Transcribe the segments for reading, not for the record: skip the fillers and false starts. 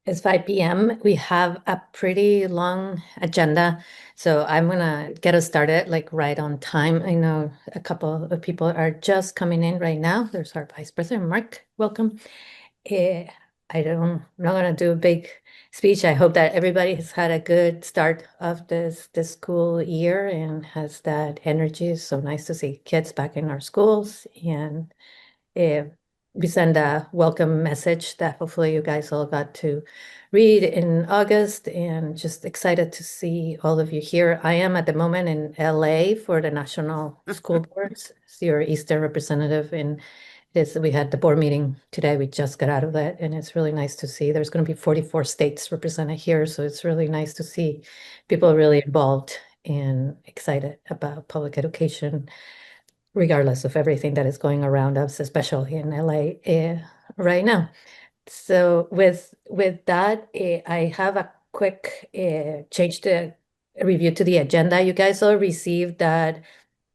It's 5 p.m. We have a pretty long agenda, so I'm gonna get us started like right on time. I know a couple of people are just coming in right now. There's our Vice President, Mark. Welcome. Eh, I'm not gonna do a big speech. I hope that everybody has had a good start of this school year and has that energy. It's so nice to see kids back in our schools and uh, we send a welcome message that hopefully you guys all got to read in August, and just excited to see all of you here. I am at the moment in LA for the National School Boards, as your Eastern representative. And we had the board meeting today. We just got out of that, and it's really nice to see. There's going to be 44 states represented here, so it's really nice to see people really involved and excited about public education regardless of everything that is going around us, especially in LA right now. So with that, I have a quick change to review to the agenda. You guys all received that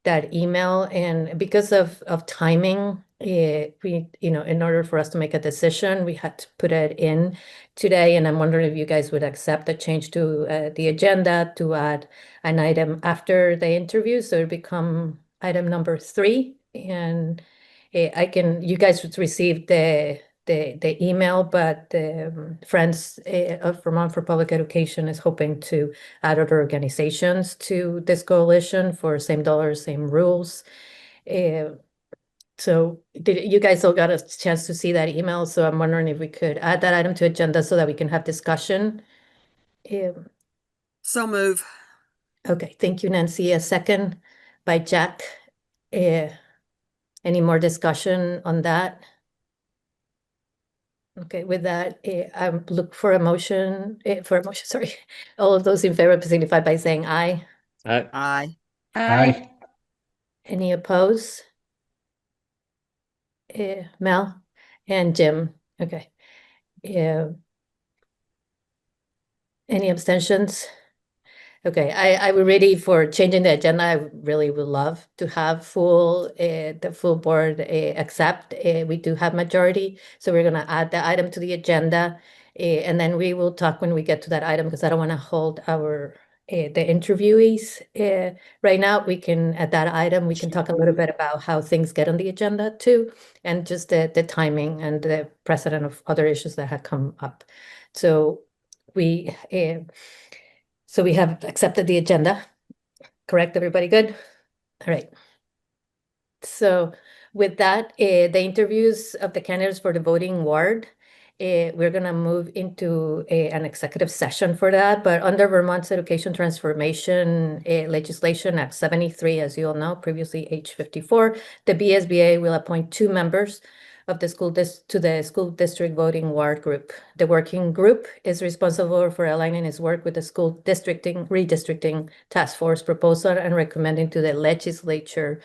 email, and because of timing, we in order for us to make a decision, we had to put it in today. And I'm wondering if you guys would accept the change to the agenda to add an item after the interview, so it become item number 3. And you guys would receive the email, but the Friends of Vermont for Public Education is hoping to add other organizations to this coalition for same dollars, same rules. Uh, so you guys all got a chance to see that email. So I'm wondering if we could add that item to agenda so that we can have discussion. So move. Okay, thank you, Nancy. A second by Jack. Any more discussion on that? Okay, with that, I look for a motion, sorry. All of those in favor signify by saying aye. Aye. Aye. Any opposed? Mel and Jim. Okay. Any abstentions? Okay, I would ready for changing the agenda. I really would love to have the full board accept. We do have majority, so we're gonna add the item to the agenda. And then we will talk when we get to that item, because I don't want to hold the interviewees. Right now, we can, at that item, we can talk a little bit about how things get on the agenda too, and just the timing and the precedent of other issues that have come up. So we have accepted the agenda. Correct, everybody good? All right. So with that, the interviews of the candidates for the voting ward, we're going to move into an executive session for that. But under Vermont's Education Transformation legislation, Act 73, as you all know, previously H54, the VSBA will appoint 2 members of the to the school district voting ward group. The working group is responsible for aligning its work with the school redistricting task force proposal and recommending to the legislature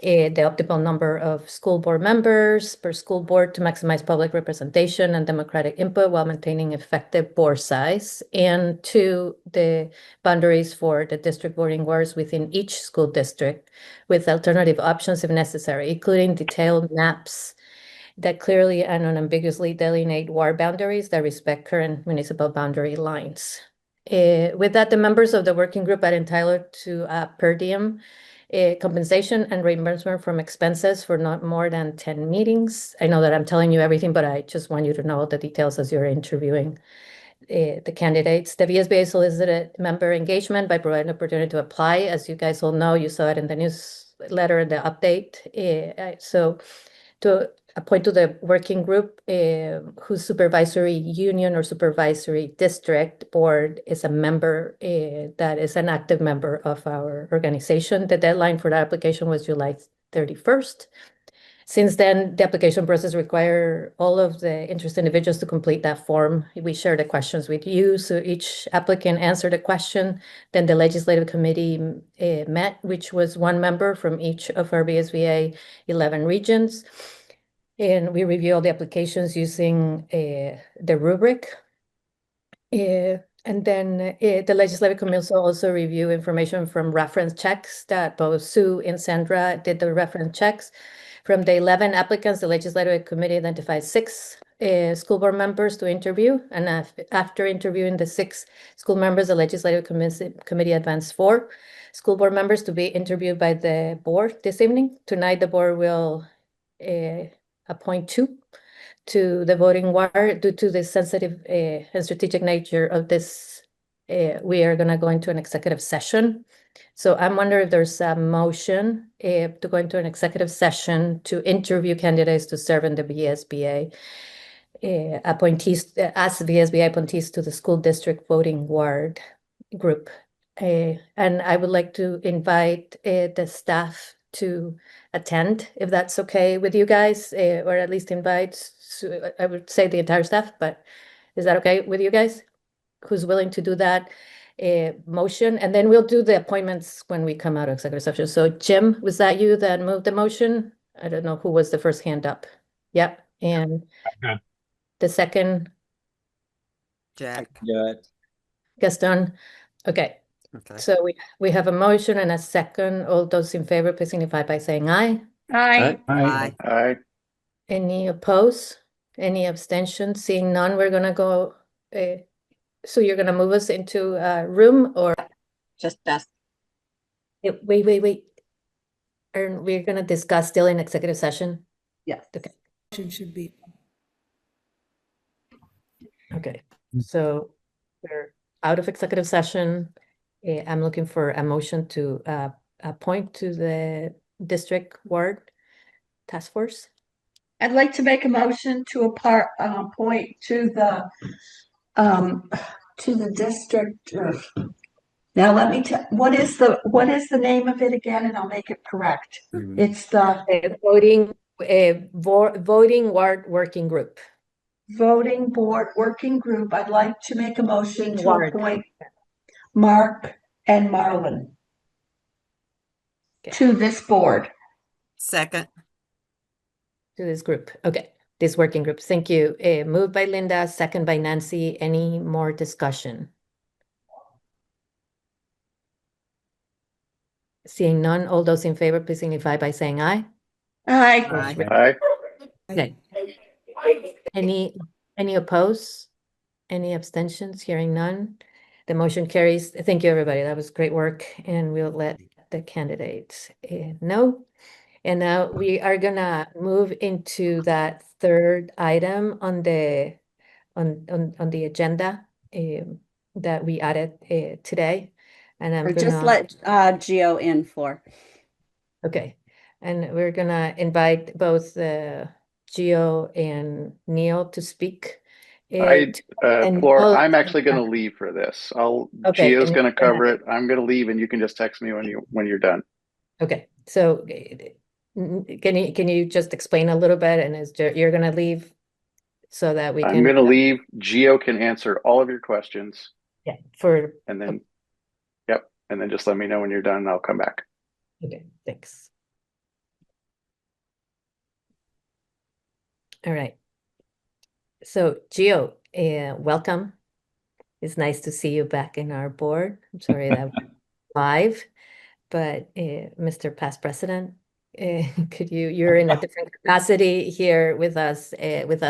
the optimal number of school board members per school board to maximize public representation and democratic input while maintaining effective board size, and 2, the boundaries for the district voting wards within each school district with alternative options if necessary, including detailed maps that clearly and unambiguously delineate ward boundaries that respect current municipal boundary lines. With that, the members of the working group are entitled to per diem compensation and reimbursement from expenses for not more than 10 meetings. I know that I'm telling you everything, but I just want you to know the details as you're interviewing the candidates. The VSBA solicited member engagement by providing an opportunity to apply. As you guys all know, you saw it in the newsletter, the update. So to appoint to the working group whose supervisory union or supervisory district board is a member that is an active member of our organization. The deadline for that application was July 31st. Since then, the application process require all of the interested individuals to complete that form. We share the questions with you, so each applicant answered a question. Then the legislative committee met, which was 1 member from each of our VSBA 11 regions. And we review all the applications using the rubric. And then the Legislative Committee also review information from reference checks that both Sue and Sandra did the reference checks. From the 11 applicants, the Legislative Committee identified 6 school board members to interview, and after interviewing the 6 school members, the legislative committee advanced 4 school board members to be interviewed by the board this evening. Tonight, the board will appoint 2 to the voting wire due to the sensitive and strategic nature of this. We are going to go into an executive session. So I'm wondering if there's a motion to go into an executive session to interview candidates to serve in the VSBA appointees, as VSBA appointees to the school district voting ward group. And I would like to invite the staff to attend, if that's okay with you guys, or at least invite, I would say the entire staff, but is that okay with you guys? Who's willing to do that motion? And then we'll do the appointments when we come out of executive session. So Jim, was that you that moved the motion? I don't know who was the first hand up. Yep. And Okay. the second, Jack. Gaston. Okay. Okay. So we have a motion and a second. All those in favor, please signify by saying aye. Aye. Aye. Any opposed? Any abstentions? Seeing none, we're gonna go. So you're gonna move us into a room, or Just us. wait. And we're gonna discuss still in executive session. Yes. Okay. Should be. Okay. So we're out of executive session. I'm looking for a motion to appoint to the district ward task force. I'd like to make a motion to appoint to the district. Now let me tell, what is the name of it again, and I'll make it correct. It's the Voting ward working group. voting board working group. I'd like to make a motion to Ward. appoint Mark and Marlon Okay. to this board. Second. To this group. Okay, this working group. Thank you. Moved by Linda, second by Nancy. Any more discussion? Seeing none, all those in favor, please signify by saying aye. Aye. Okay. Any opposed? Any abstentions? Hearing none. The motion carries. Thank you, everybody. That was great work, and we'll let the candidates know. And now we are gonna move into that third item on the agenda that we added today. And I'm Or gonna just let Gio in for. okay, and we're gonna invite both Gio and Neil to speak. And Neil- I'm actually going to leave for this. Okay, Gio's and going to you're cover it. I'm going to leave, and you can just text me when you're done. Okay, so can you just explain a little bit, and you're gonna leave so that we can. I'm going to leave. Gio can answer all of your questions. Yeah, and then, yep, and then just let me know when you're done, and I'll come back. Okay, thanks. All right. So Gio, welcome. It's nice to see you back in our board. I'm sorry that was live, but Mr. Past President, you're in a different capacity here with us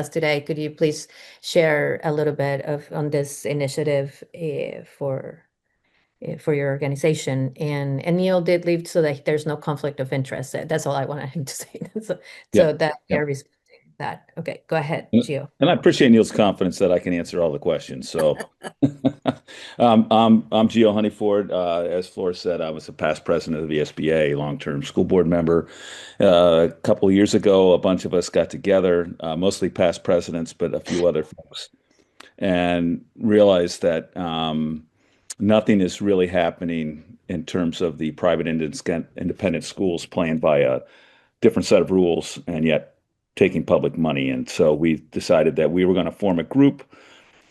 today. Could you please share a little bit on this initiative for your organization? And Neil did leave so that there's no conflict of interest. That's all I wanted him to say. So that they're respecting that. Okay, go ahead, Gio. And I appreciate Neil's confidence that I can answer all the questions. So I'm Gio Honeyford. As Flora said, I was a past president of the VSBA, long-term school board member. A couple of years ago, a bunch of us got together, mostly past presidents, but a few other folks, and realized that nothing is really happening in terms of the private independent schools playing by a different set of rules and yet taking public money. And so we decided that we were going to form a group.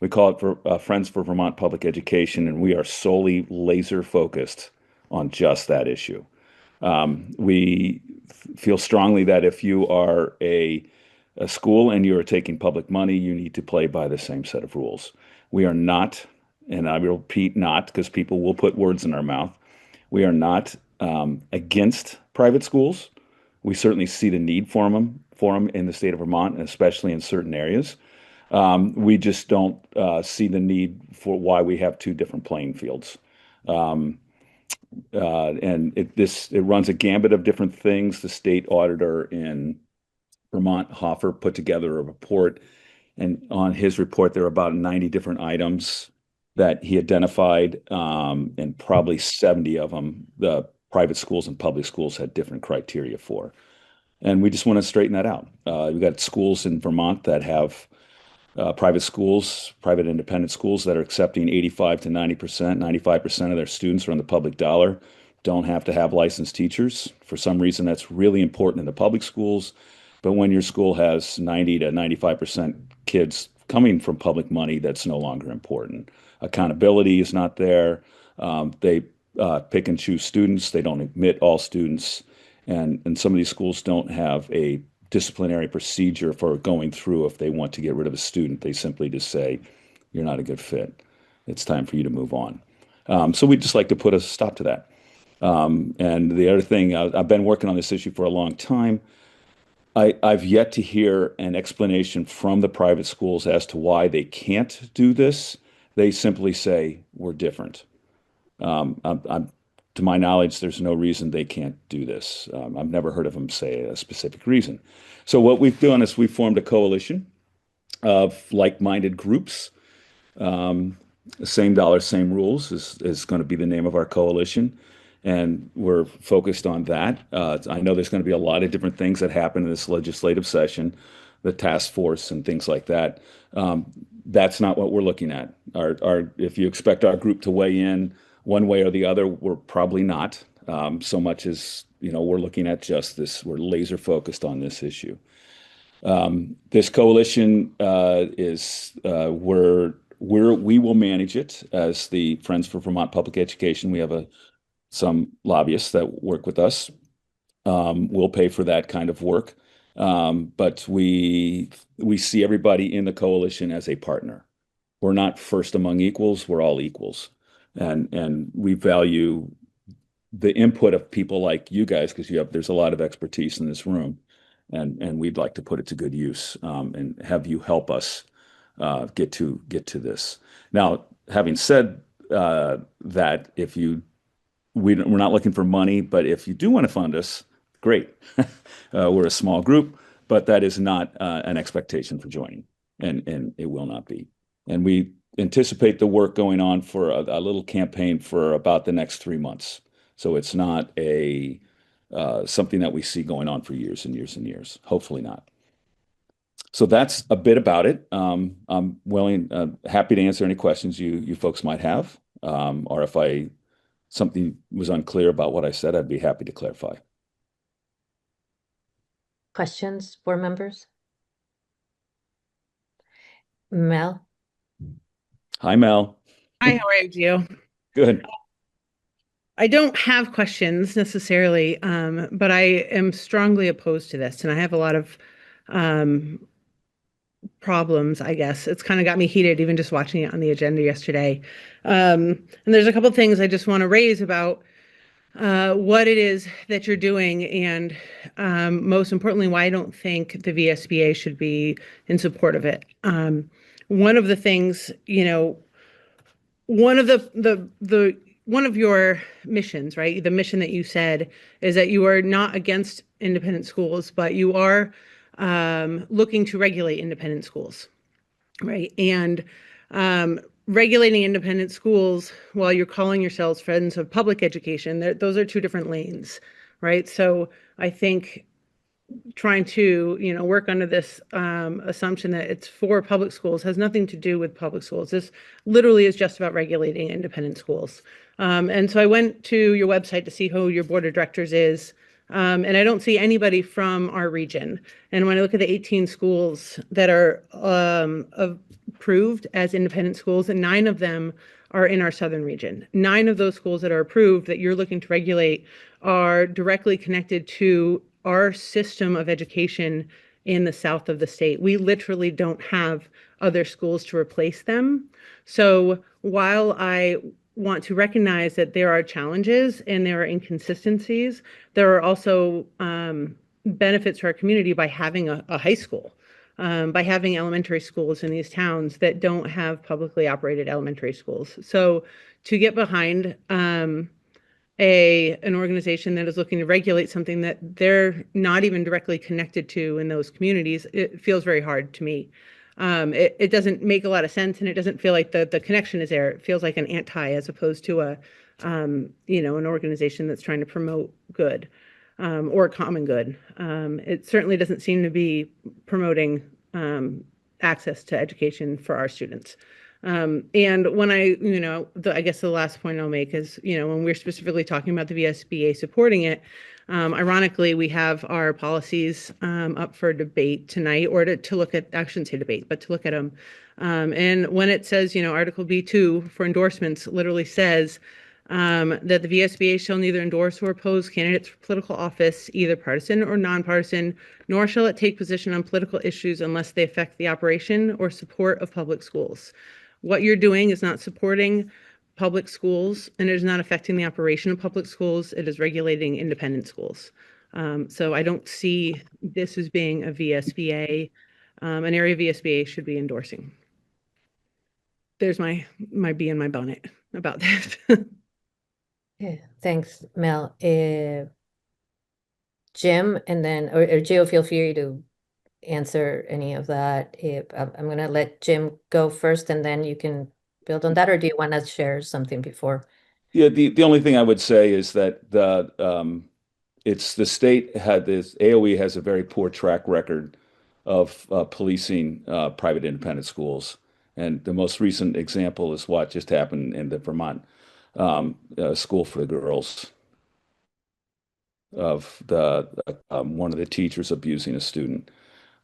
We call it for Friends for Vermont Public Education, and we are solely laser focused on just that issue. We feel strongly that if you are a school and you are taking public money, you need to play by the same set of rules. We are not, and I will repeat not, because people will put words in our mouth, we are not against private schools. We certainly see the need for them in the state of Vermont, and especially in certain areas. We just don't see the need for why we have two different playing fields. Um, and it runs a gambit of different things. The state auditor in Vermont, Hoffer, put together a report, and on his report, there are about 90 different items that he identified, and probably 70 of them, the private schools and public schools had different criteria for. And we just want to straighten that out. We've got schools in Vermont that have private schools, private independent schools that are accepting 85 to 90%, 95% of their students are on the public dollar, don't have to have licensed teachers. For some reason, that's really important in the public schools. But when your school has 90 to 95% kids coming from public money, that's no longer important. Accountability is not there. They pick and choose students. They don't admit all students. And some of these schools don't have a disciplinary procedure for going through if they want to get rid of a student. They simply just say, you're not a good fit. It's time for you to move on. So we'd just like to put a stop to that. And the other thing, I've been working on this issue for a long time. I've yet to hear an explanation from the private schools as to why they can't do this. They simply say, we're different. To my knowledge, there's no reason they can't do this. I've never heard of them say a specific reason. So what we've done is we formed a coalition of like-minded groups. Same dollar, same rules is going to be the name of our coalition. And we're focused on that. I know there's going to be a lot of different things that happen in this legislative session, the task force and things like that. That's not what we're looking at. If you expect our group to weigh in one way or the other, we're probably not. So much as, we're looking at justice. We're laser focused on this issue. This coalition we will manage it as the Friends for Vermont Public Education. We have some lobbyists that work with us. We'll pay for that kind of work. But we see everybody in the coalition as a partner. We're not first among equals, we're all equals. And we value the input of people like you guys, because there's a lot of expertise in this room. And we'd like to put it to good use, and have you help us get to this. Now, having said that, we're not looking for money, but if you do want to fund us, great. We're a small group, but that is not an expectation for joining, and it will not be. And we anticipate the work going on for a little campaign for about the next 3 months. So it's not something that we see going on for years and years and years. Hopefully not. So that's a bit about it. I'm happy to answer any questions you folks might have, or if something was unclear about what I said, I'd be happy to clarify. Questions, board members? Mel? Hi, Mel. Hi, how are you, Gio? Good. I don't have questions necessarily, but I am strongly opposed to this, and I have a lot of problems, I guess. It's kind of got me heated even just watching it on the agenda yesterday. And there's a couple things I just want to raise about what it is that you're doing, and most importantly, why I don't think the VSBA should be in support of it. One of the things, one of your missions, right? The mission that you said is that you are not against independent schools, but you are looking to regulate independent schools, right? And regulating independent schools while you're calling yourselves Friends of Public Education, those are two different lanes, right? So I think trying to, work under this assumption that it's for public schools has nothing to do with public schools. This literally is just about regulating independent schools. And so I went to your website to see who your board of directors is, and I don't see anybody from our region. And when I look at the 18 schools that are approved as independent schools, and 9 of them are in our southern region. 9 of those schools that are approved that you're looking to regulate are directly connected to our system of education in the south of the state. We literally don't have other schools to replace them. So while I want to recognize that there are challenges and there are inconsistencies, there are also benefits to our community by having a high school. by having elementary schools in these towns that don't have publicly operated elementary schools. So to get behind an organization that is looking to regulate something that they're not even directly connected to in those communities, it feels very hard to me. It doesn't make a lot of sense, and it doesn't feel like the connection is there. It feels like an anti as opposed to an organization that's trying to promote good or common good. It certainly doesn't seem to be promoting access to education for our students. And when I guess the last point I'll make is, when we're specifically talking about the VSBA supporting it, ironically, we have our policies up for debate tonight, or to look at, I shouldn't say debate, but to look at them. And when it says, Article B2 for endorsements literally says that the VSBA shall neither endorse or oppose candidates for political office, either partisan or nonpartisan, nor shall it take position on political issues unless they affect the operation or support of public schools. What you're doing is not supporting public schools, and it is not affecting the operation of public schools. It is regulating independent schools. So I don't see this as being a VSBA, an area VSBA should be endorsing. There's my bee in my bonnet about that. Yeah, thanks, Mel. Jim, and then, or Gio, feel free to answer any of that. I'm going to let Jim go first, and then you can build on that, or do you want to share something before? Yeah, the only thing I would say is that it's the state had this AOE has a very poor track record of policing private independent schools. And the most recent example is what just happened in the Vermont school for the girls of the one of the teachers abusing a student.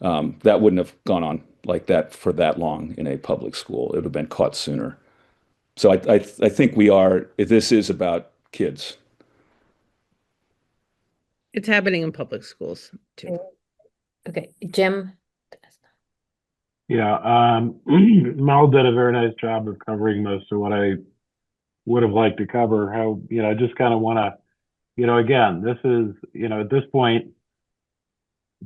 That wouldn't have gone on like that for that long in a public school. It would have been caught sooner. So I think this is about kids. It's happening in public schools too. Okay, Jim. Yeah, Mal did a very nice job of covering most of what I would have liked to cover. How, I just kind of want to, again, this is, at this point,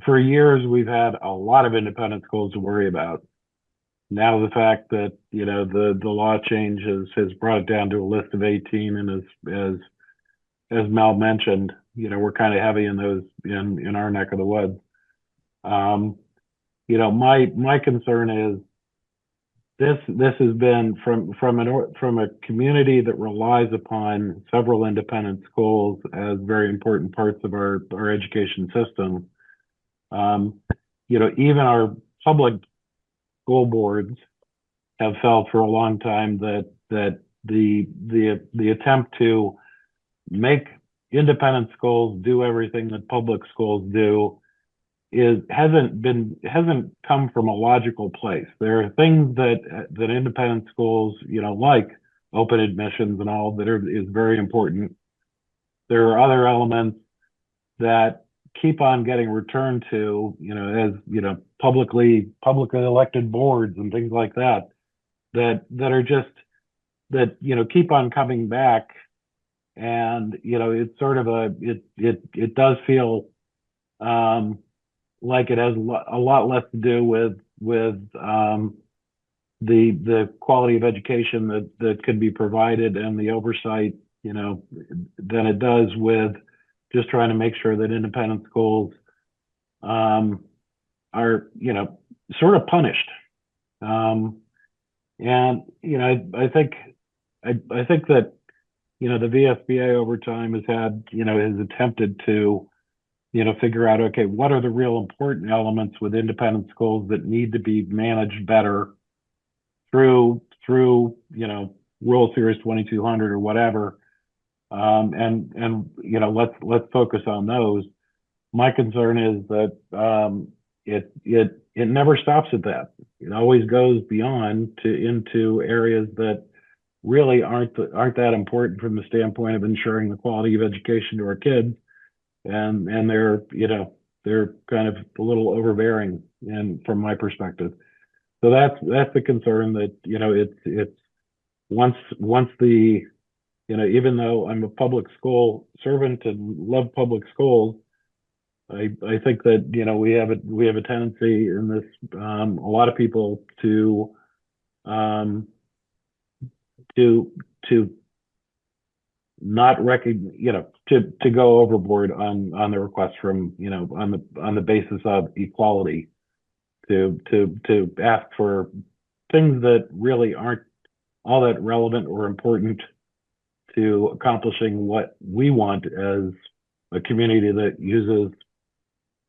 for years, we've had a lot of independent schools to worry about. Now the fact that, the law change has brought it down to a list of 18, and as Mal mentioned, we're kind of heavy in those in our neck of the woods. My concern is this has been from a community that relies upon several independent schools as very important parts of our education system. Even our public school boards have felt for a long time that the attempt to make independent schools do everything that public schools do hasn't come from a logical place. There are things that independent schools, like open admissions and all, is very important. There are other elements that keep on getting returned to, as publicly elected boards and things like that are just keep on coming back. And it's sort of it does feel like it has a lot less to do with the quality of education that could be provided and the oversight, than it does with just trying to make sure that independent schools are, sort of punished. And I think that the VSBA over time has attempted to figure out, okay, what are the real important elements with independent schools that need to be managed better through World Series 2200 or whatever, and let's focus on those. My concern is that it never stops at that. It always goes beyond into areas that really aren't that important from the standpoint of ensuring the quality of education to our kids. And they're kind of a little overbearing, and from my perspective. So that's the concern, that it's once the even though I'm a public school servant and love public schools, I think that, you know, we have a tendency in this, a lot of people to to not recognize, you know, to go overboard on the request from, you know, on the basis of equality, to ask for things that really aren't all that relevant or important to accomplishing what we want as a community that uses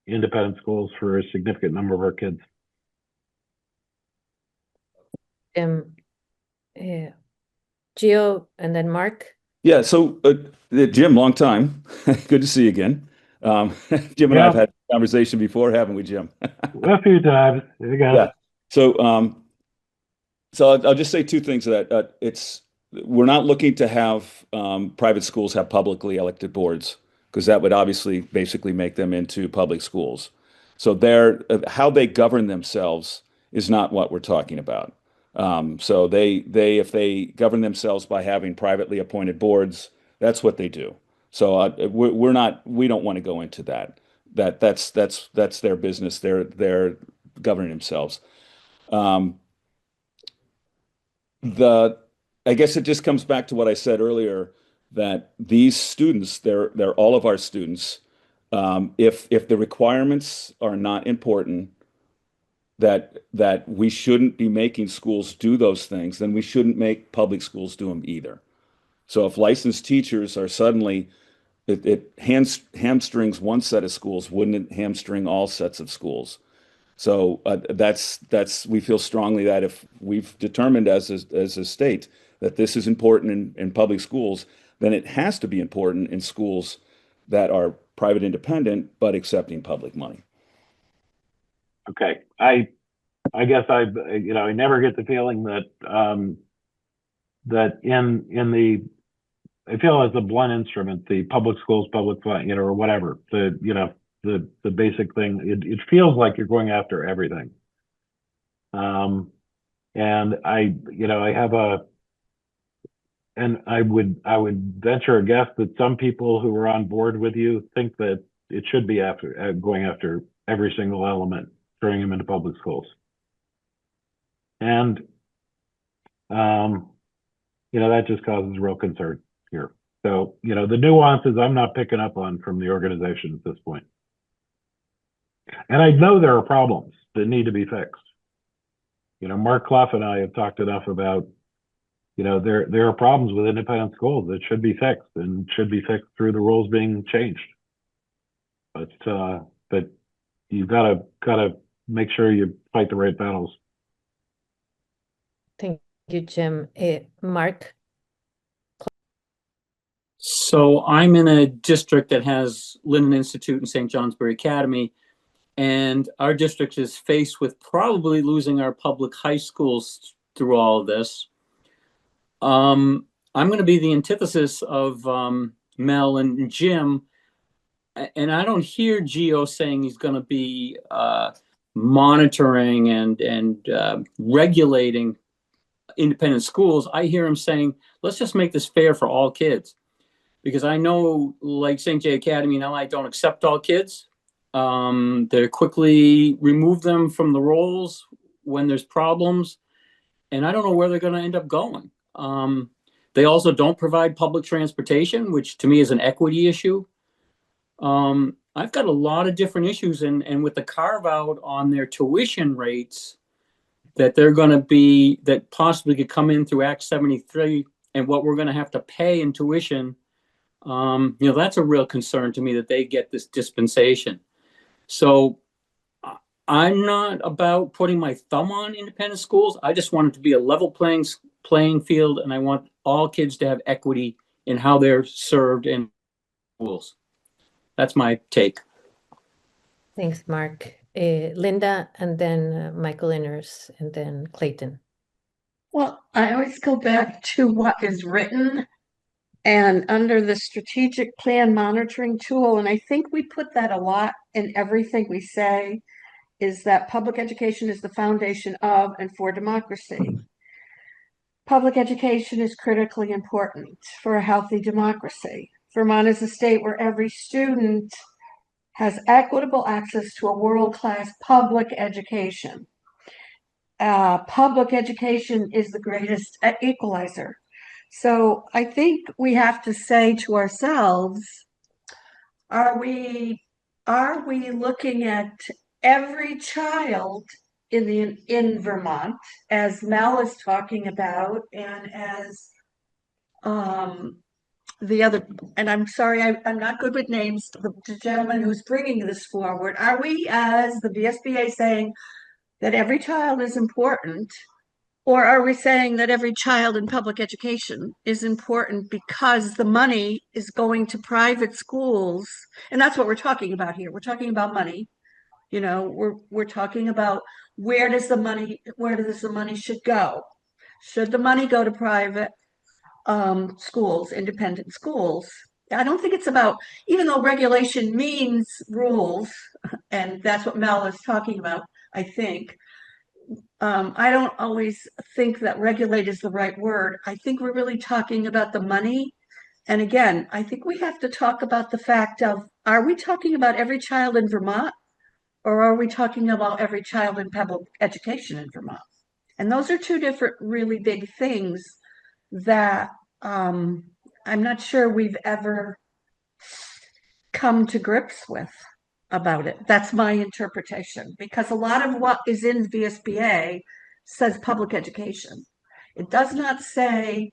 independent schools for a significant number of our kids. Gio and then Mark. Yeah, so Jim, long time. Good to see you again. Jim and I have Yeah. had a conversation before, haven't we, Jim? A few times. There you go. Yeah. So I'll just say two things to that. We're not looking to have private schools have publicly elected boards, because that would obviously basically make them into public schools. So how they govern themselves is not what we're talking about. So if they govern themselves by having privately appointed boards, that's what they do. So we don't want to go into that. That's their business. They're governing themselves. I guess it just comes back to what I said earlier, that these students, they're all of our students. If the requirements are not important, that we shouldn't be making schools do those things, then we shouldn't make public schools do them either. So if licensed teachers are suddenly, it hamstrings one set of schools, wouldn't it hamstring all sets of schools? So we feel strongly that if we've determined as a state that this is important in public schools, then it has to be important in schools that are private independent but accepting public money. Okay. I guess I never get the feeling that that in the, I feel as a blunt instrument, the public schools, public fund, you know, or whatever, the basic thing, it feels like you're going after everything. And I would venture a guess that some people who are on board with you think that it should be going after every single element, turning them into public schools. And that just causes real concern here. So, the nuances I'm not picking up on from the organization at this point. And I know there are problems that need to be fixed. Mark Clough and I have talked enough about, there are problems with independent schools that should be fixed, and should be fixed through the rules being changed. But you've got to make sure you fight the right battles. Thank you, Jim. Mark. So I'm in a district that has Linden Institute and St. Johnsbury Academy, and our district is faced with probably losing our public high schools through all of this. I'm going to be the antithesis of Mel and Jim, and I don't hear Gio saying he's going to be monitoring and regulating independent schools. I hear him saying, let's just make this fair for all kids. Because I know, like St. J Academy now, I don't accept all kids. They quickly remove them from the rolls when there's problems, and I don't know where they're going to end up going. They also don't provide public transportation, which to me is an equity issue. I've got a lot of different issues, and with the carve out on their tuition rates that they're going to be, that possibly could come in through Act 73, and what we're going to have to pay in tuition. That's a real concern to me, that they get this dispensation. So I'm not about putting my thumb on independent schools. I just want it to be a level playing field, and I want all kids to have equity in how they're served in schools. That's my take. Thanks, Mark. Linda, and then Michael Inners, and then Clayton. Well, I always go back to what is written and under the strategic plan monitoring tool, and I think we put that a lot in everything we say, is that public education is the foundation of and for democracy. Public education is critically important for a healthy democracy. Vermont is a state where every student has equitable access to a world-class public education. Public education is the greatest equalizer. So I think we have to say to ourselves, are we looking at every child in Vermont, as Mel is talking about, and as the other, and I'm sorry, I'm not good with names, the gentleman who's bringing this forward, are we, as the VSBA, saying that every child is important? Or are we saying that every child in public education is important because the money is going to private schools? And that's what we're talking about here. We're talking about money. You know, we're talking about where does the money should go? Should the money go to private schools, independent schools? I don't think it's about, even though regulation means rules, and that's what Mel is talking about, I think. I don't always think that regulate is the right word. I think we're really talking about the money. And again, I think we have to talk about the fact of, are we talking about every child in Vermont? Or are we talking about every child in public education in Vermont? And those are two different really big things that I'm not sure we've ever come to grips with about it. That's my interpretation, because a lot of what is in VSBA says public education. It does not say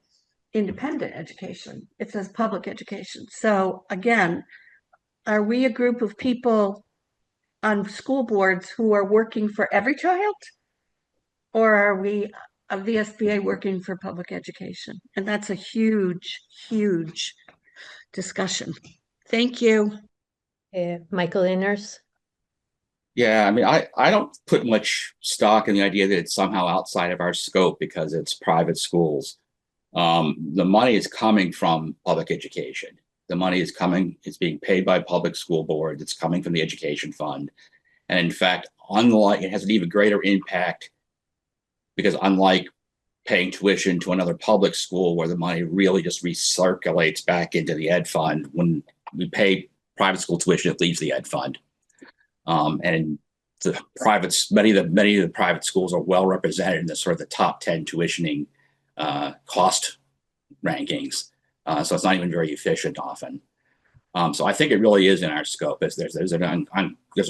independent education. It says public education. So again, are we a group of people on school boards who are working for every child? Or are we a VSBA working for public education? And that's a huge, huge discussion. Thank you. Michael Inners. Yeah, I mean, I don't put much stock in the idea that it's somehow outside of our scope because it's private schools. The money is coming from public education. The money is being paid by public school boards. It's coming from the education fund. And in fact, it has an even greater impact because unlike paying tuition to another public school where the money really just recirculates back into the ed fund, when we pay private school tuition, it leaves the ed fund. And many of the private schools are well represented in the sort of the top 10 tuitioning cost rankings. So it's not even very efficient often. So I think it really is in our scope. There's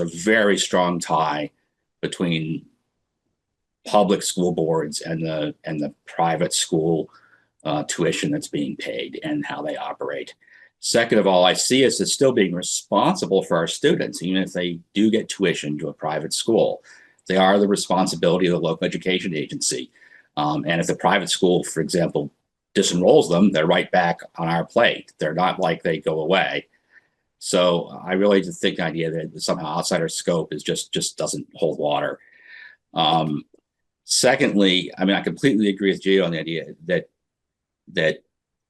a very strong tie between public school boards and the private school tuition that's being paid and how they operate. Second of all, I see us as still being responsible for our students, even if they do get tuition to a private school. They are the responsibility of the local education agency. And if the private school, for example, disenrolls them, they're right back on our plate. They're not like they go away. So I really just think the idea that somehow outside our scope is just doesn't hold water. Secondly, I mean, I completely agree with Gio on the idea that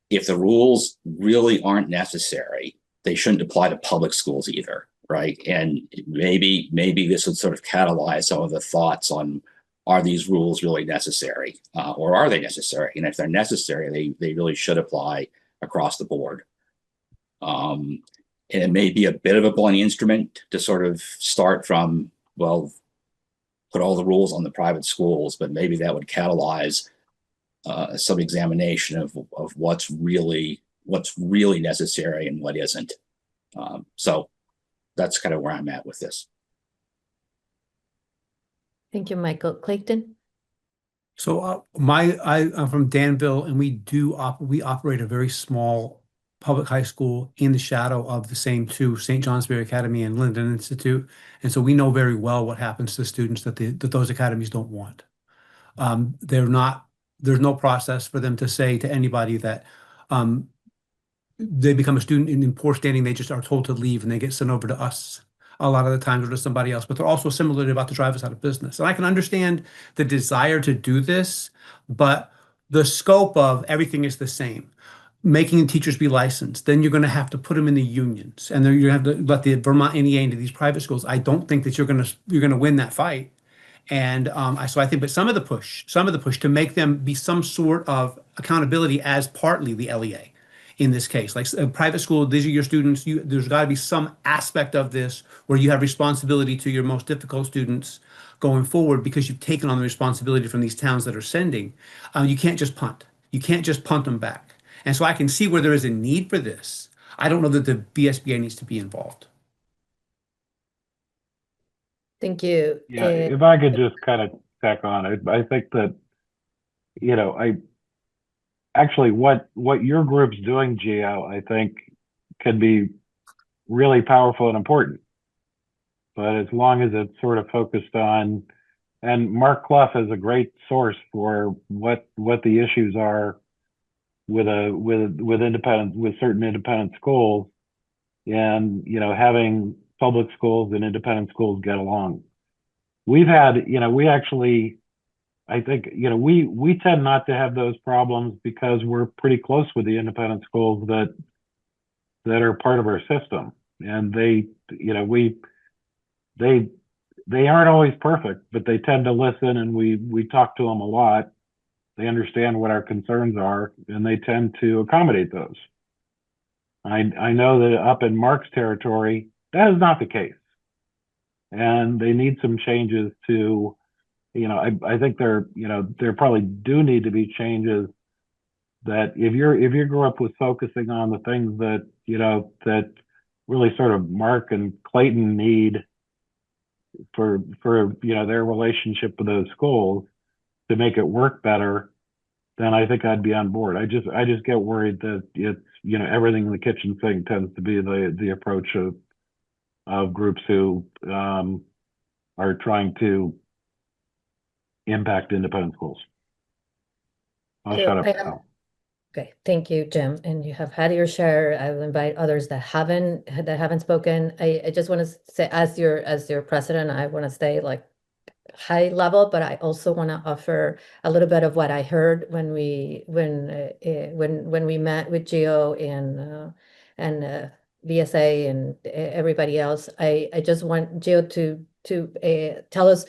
if the rules really aren't necessary, they shouldn't apply to public schools either, right? And maybe this would sort of catalyze some of the thoughts on, are these rules really necessary, or are they necessary? And if they're necessary, they really should apply across the board. And it may be a bit of a blunt instrument to sort of start from, well, put all the rules on the private schools, but maybe that would catalyze some examination of what's really necessary and what isn't. So that's kind of where I'm at with this. Thank you, Michael. Clayton? So I'm from Danville, and we operate a very small public high school in the shadow of the same two, St. Johnsbury Academy and Linden Institute. And so we know very well what happens to students that those academies don't want. There's no process for them to say to anybody that they become a student in poor standing. They just are told to leave and they get sent over to us a lot of the times or to somebody else, but they're also similarly about to drive us out of business. And I can understand the desire to do this, but the scope of everything is the same. Making teachers be licensed, then you're going to have to put them in the unions, and then you're going to have to let the Vermont NEA into these private schools. I don't think that you're going to win that fight. And so I think, but some of the push to make them be some sort of accountability as partly the LEA in this case. Like a private school, these are your students. There's got to be some aspect of this where you have responsibility to your most difficult students going forward because you've taken on the responsibility from these towns that are sending. You can't just punt. You can't just punt them back. And so I can see where there is a need for this. I don't know that the VSBA needs to be involved. Thank you. Yeah, if I could just kind of tack on it, I think that, I actually what your group's doing, Geo, I think can be really powerful and important. But as long as it's sort of focused on, and Mark Clough is a great source for what the issues are with certain independent schools, and having public schools and independent schools get along. We've had, we actually, I think, we tend not to have those problems because we're pretty close with the independent schools that are part of our system, and they aren't always perfect, but they tend to listen, and we talk to them a lot. They understand what our concerns are, and they tend to accommodate those. I know that up in Mark's territory, that is not the case, and they need some changes to. I think there probably do need to be changes that if you grew up with focusing on the things that that really sort of Mark and Clayton need for their relationship with those schools to make it work better, then I think I'd be on board. I just get worried that it's everything in the kitchen sink tends to be the approach of groups who are trying to impact independent schools. I'll shut up now. Okay, thank you, Jim. And you have had your share. I will invite others that haven't spoken. I just want to say, as your president, I want to stay like high level, but I also want to offer a little bit of what I heard when we met with Geo and VSA and everybody else. I just want Geo to tell us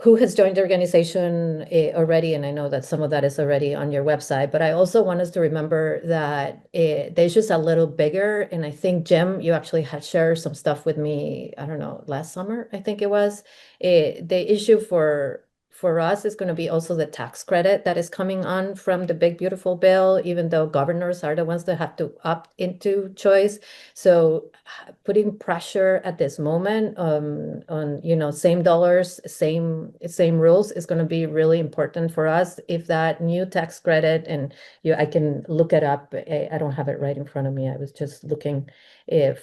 who has joined the organization already, and I know that some of that is already on your website, but I also want us to remember that the issue's a little bigger, and I think, Jim, you actually had shared some stuff with me, I don't know, last summer, I think it was. The issue for us is going to be also the tax credit that is coming on from the big, beautiful bill, even though governors are the ones that have to opt into choice. So putting pressure at this moment on same dollars, same rules is going to be really important for us. If that new tax credit, and I can look it up. I don't have it right in front of me. I was just looking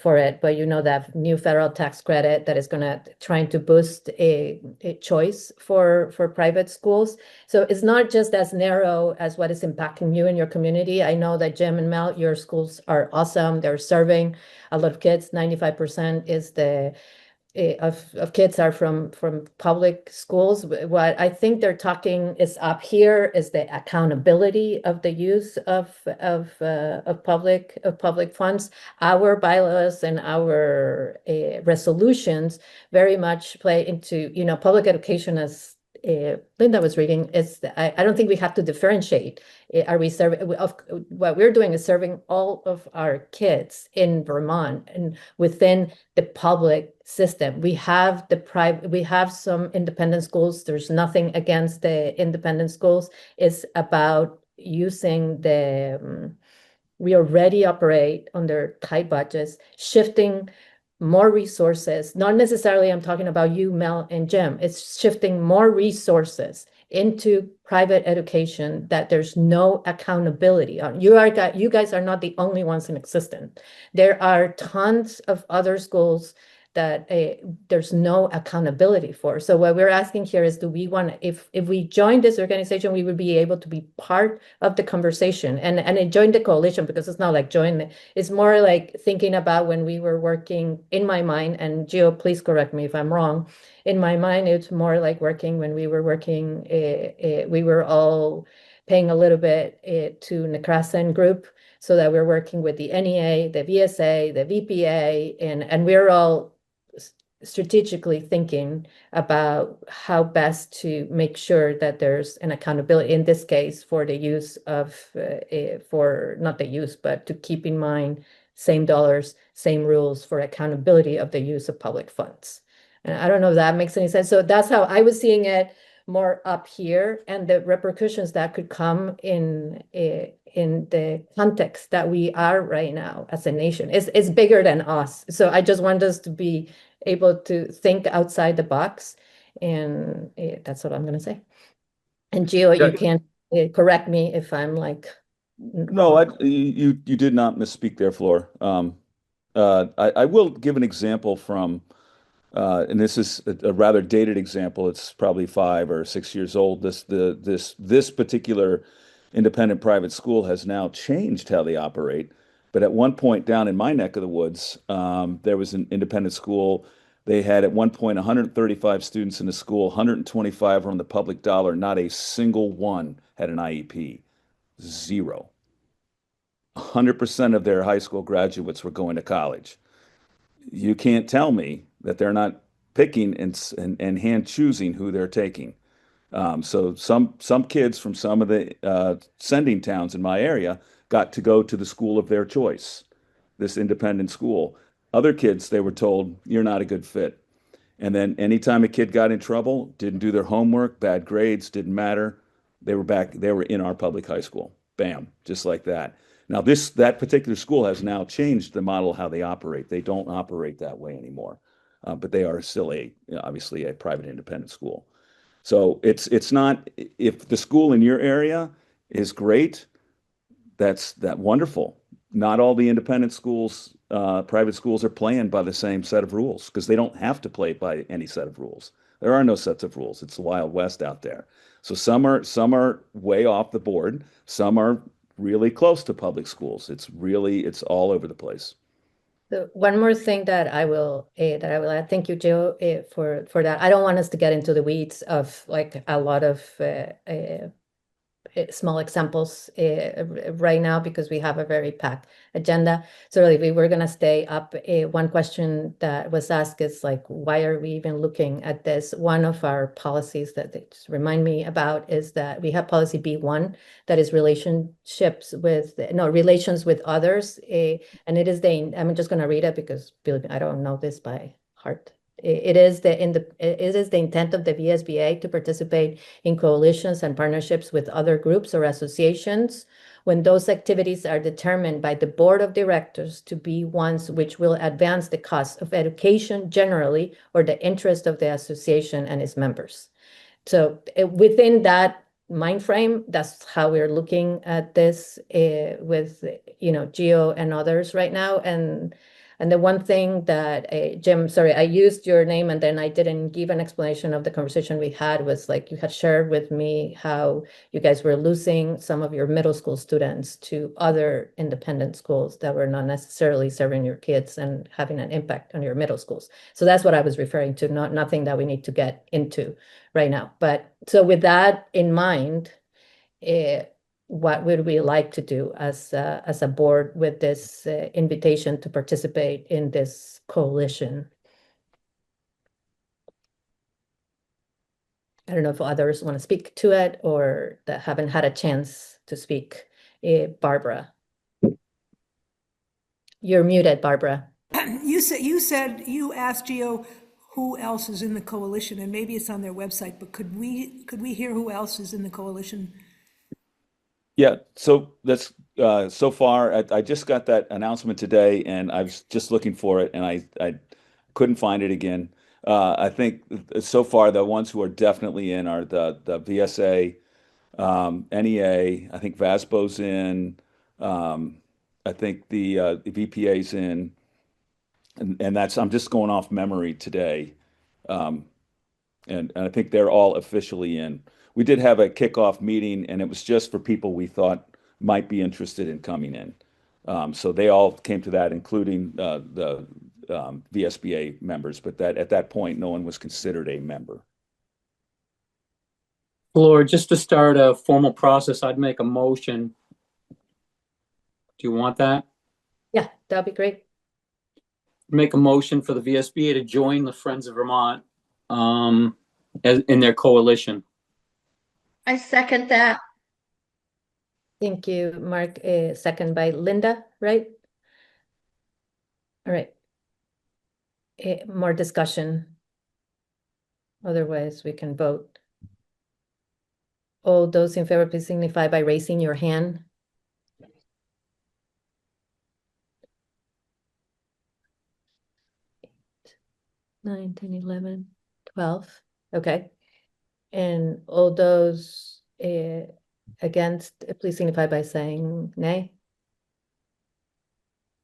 for it, but that new federal tax credit that is going to trying to boost a choice for private schools. So it's not just as narrow as what is impacting you and your community. I know that Jim and Mel, your schools are awesome. They're serving a lot of kids. 95% is of kids are from public schools. What I think they're talking is up here is the accountability of the use of public funds. Our bylaws and our resolutions very much play into public education, as Linda was reading. I don't think we have to differentiate. Are we serving? What we're doing is serving all of our kids in Vermont and within the public system. We have we have some independent schools. There's nothing against the independent schools. It's about using we already operate under tight budgets, shifting more resources. Not necessarily I'm talking about you, Mel and Jim. It's shifting more resources into private education that there's no accountability on. You guys are not the only ones in existence. There are tons of other schools that there's no accountability for. So what we're asking here is, do we want, if we join this organization, we would be able to be part of the conversation and join the coalition, because it's not like it's more like thinking about when we were working, in my mind, and Gio, please correct me if I'm wrong. In my mind, it's more like working when we were working, we were all paying a little bit to Necrasen group, so that we're working with the NEA, the VSA, the VPA, and we're all strategically thinking about how best to make sure that there's an accountability, in this case, for the use of, for not the use, but to keep in mind same dollars, same rules for accountability of the use of public funds. And I don't know if that makes any sense. So that's how I was seeing it more up here, and the repercussions that could come in the context that we are right now as a nation. It's bigger than us. So I just want us to be able to think outside the box, and that's what I'm going to say. And Gio, Yeah. you can correct me if I'm like No, you did not misspeak there, Floor. I will give an example from, and this is a rather dated example. It's probably 5 or 6 years old. This particular independent private school has now changed how they operate. But at one point down in my neck of the woods, there was an independent school. They had at one point 135 students in the school, 125 were on the public dollar. Not a single one had an IEP. Zero. 100% of their high school graduates were going to college. You can't tell me that they're not picking and hand choosing who they're taking. So some kids from some of the sending towns in my area got to go to the school of their choice, this independent school. Other kids, they were told, you're not a good fit. And then anytime a kid got in trouble, didn't do their homework, bad grades, didn't matter, they were in our public high school. Bam, just like that. Now that particular school has now changed the model how they operate. They don't operate that way anymore, but they are still obviously a private independent school. So it's not, if the school in your area is great, that's wonderful. Not all the independent schools, private schools are playing by the same set of rules, because they don't have to play by any set of rules. There are no sets of rules. It's the Wild West out there. So some are way off the board. Some are really close to public schools. It's all over the place. So one more thing that I will add. Thank you, Joe, for that. I don't want us to get into the weeds of like a lot of small examples right now, because we have a very packed agenda. So really, we were going to stay up. One question that was asked is like, why are we even looking at this? One of our policies that they just remind me about is that we have policy B1, that is relations with others. And it is I'm just going to read it because believe me, I don't know this by heart. It is the intent of the VSBA to participate in coalitions and partnerships with other groups or associations when those activities are determined by the board of directors to be ones which will advance the cause of education generally or the interest of the association and its members. So within that mind frame, that's how we're looking at this with Gio and others right now. And the one thing that, Jim, sorry, I used your name and then I didn't give an explanation of the conversation we had, was like you had shared with me how you guys were losing some of your middle school students to other independent schools that were not necessarily serving your kids and having an impact on your middle schools. So that's what I was referring to, nothing that we need to get into right now. But so with that in mind, what would we like to do as a board with this invitation to participate in this coalition? I don't know if others want to speak to it or that haven't had a chance to speak. Barbara. You're muted, Barbara. You said you asked Gio who else is in the coalition, and maybe it's on their website, but could we hear who else is in the coalition? Yeah, so that's so far. I just got that announcement today, and I was just looking for it, and I couldn't find it again. I think so far the ones who are definitely in are the VSA, NEA. I think VASBO's in. I think the VPA's in, and that's, I'm just going off memory today, and I think they're all officially in. We did have a kickoff meeting, and it was just for people we thought might be interested in coming in. So they all came to that, including the VSBA members, but at that point, no one was considered a member. Floor, just to start a formal process, I'd make a motion. Do you want that? Yeah, that'd be great. make a motion for the VSBA to join the Friends of Vermont in their coalition. I second that. Thank you, Mark. Second by Linda, right? All right. More discussion. Otherwise, we can vote. All those in favor, please signify by raising your hand. Nine, 10, 11, 12. Okay. And all those against, please signify by saying nay.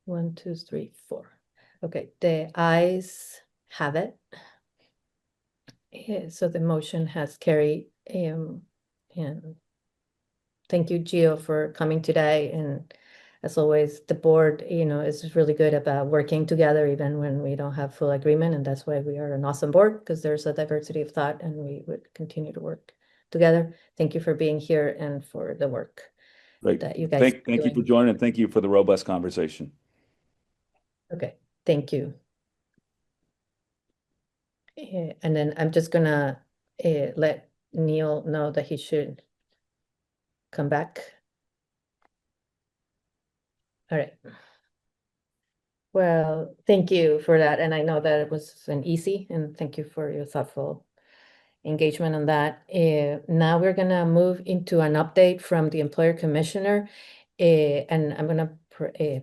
1, 2, 3, 4. Okay, the ayes have it. So the motion has carried. And thank you, Gio, for coming today. And as always, the board, is really good about working together, even when we don't have full agreement. And that's why we are an awesome board, because there's a diversity of thought, and we would continue to work together. Thank you for being here and for the work Great. that you guys Thank are you for doing. joining, and thank you for the robust conversation. Okay, thank you. And then I'm just gonna let Neil know that he should come back. All right. Well, thank you for that. And I know that it was an easy, and thank you for your thoughtful engagement on that. Now we're gonna move into an update from the employer commissioner. And I'm gonna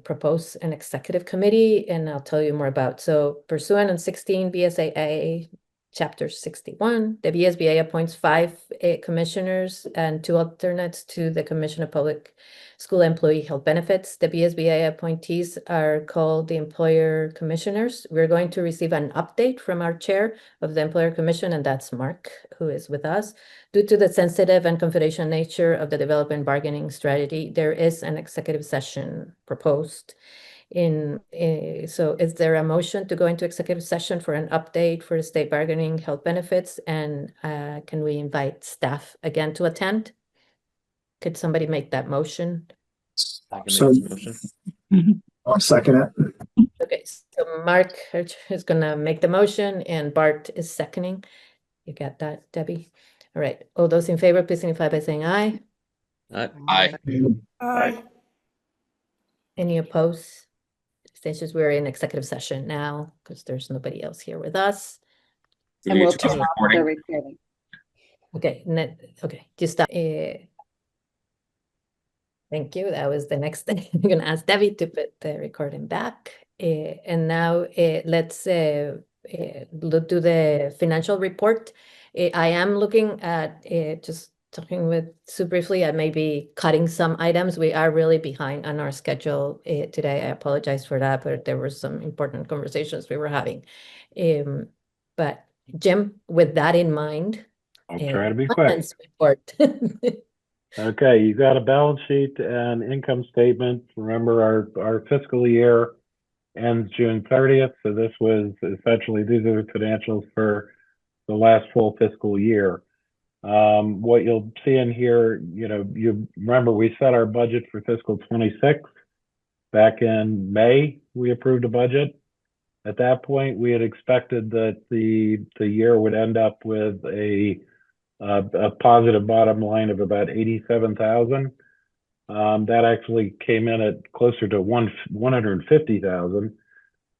propose an executive committee, and I'll tell you more about. So pursuant on 16 VSAA Chapter 61, the VSBA appoints 5 commissioners and 2 alternates to the Commission of Public School Employee Health Benefits. The VSBA appointees are called the employer commissioners. We're going to receive an update from our chair of the employer commission, and that's Mark, who is with us. Due to the sensitive and confidential nature of the development bargaining strategy, there is an executive session proposed. So is there a motion to go into executive session for an update for state bargaining health benefits? And can we invite staff again to attend? Could somebody make that motion? I can make this motion. I'll second it. Okay, so Mark is gonna make the motion and Bart is seconding. You got that, Debbie? All right, all those in favor, please signify by saying aye. Aye. Aye. Any opposed? Abstentions? We're in executive session now because there's nobody else here with us. Do And we we'll need to turn stop off the recording? recording. Okay, okay, just stop. Thank you. That was the next thing. I'm gonna ask Debbie to put the recording back. And now let's do the financial report. I am looking at just talking with Sue briefly. I may be cutting some items. We are really behind on our schedule today. I apologize for that, but there were some important conversations we were having. But Jim, with that in mind, I'll try to be quick. finance report. Okay, you got a balance sheet and income statement. Remember, our fiscal year ends June 30th, so this was essentially, these are the financials for the last full fiscal year. What you'll see in here, you remember we set our budget for fiscal 26 back in May. We approved a budget. At that point, we had expected that the year would end up with a positive bottom line of about 87,000. That actually came in at closer to 150,000.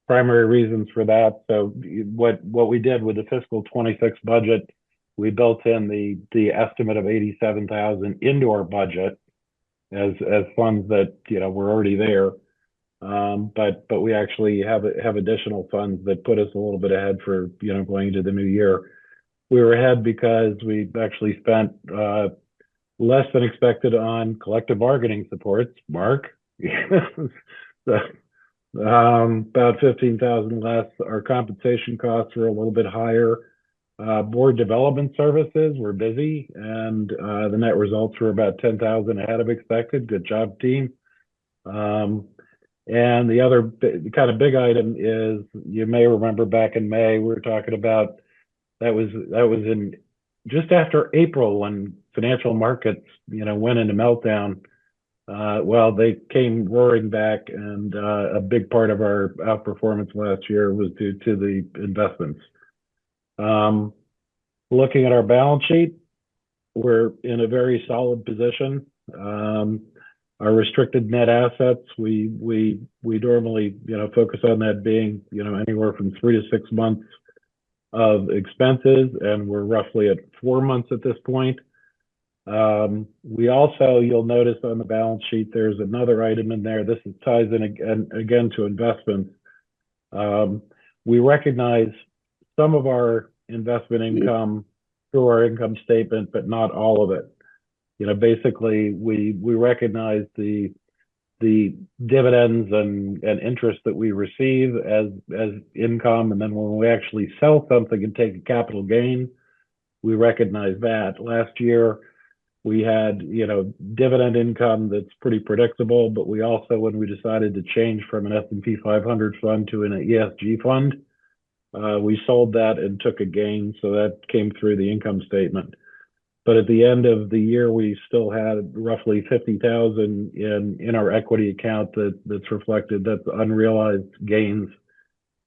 Primary reasons for that. So what we did with the fiscal 26 budget, we built in the estimate of 87,000 into our budget as funds that were already there. But we actually have additional funds that put us a little bit ahead for going into the new year. We were ahead because we actually spent less than expected on collective bargaining supports, Mark. So, about 15,000 less. Our compensation costs were a little bit higher. Board development services were busy, and the net results were about 10,000 ahead of expected. Good job, team. And the other kind of big item is, you may remember back in May, we were talking about that was in just after April when financial markets, went into meltdown. well, they came roaring back, and a big part of our outperformance last year was due to the investments. Looking at our balance sheet, we're in a very solid position. Our restricted net assets, we normally, focus on that being, anywhere from 3 to 6 months of expenses, and we're roughly at 4 months at this point. We also, you'll notice on the balance sheet, there's another item in there. This ties in again to investments. We recognize some of our investment income through our income statement, but not all of it. Basically, we recognize the dividends and interest that we receive as income, and then when we actually sell something and take a capital gain, we recognize that. Last year, we had dividend income that's pretty predictable, but we also, when we decided to change from an S&P 500 fund to an ESG fund, we sold that and took a gain, so that came through the income statement. But at the end of the year, we still had roughly 50,000 in our equity account that's reflected. That's unrealized gains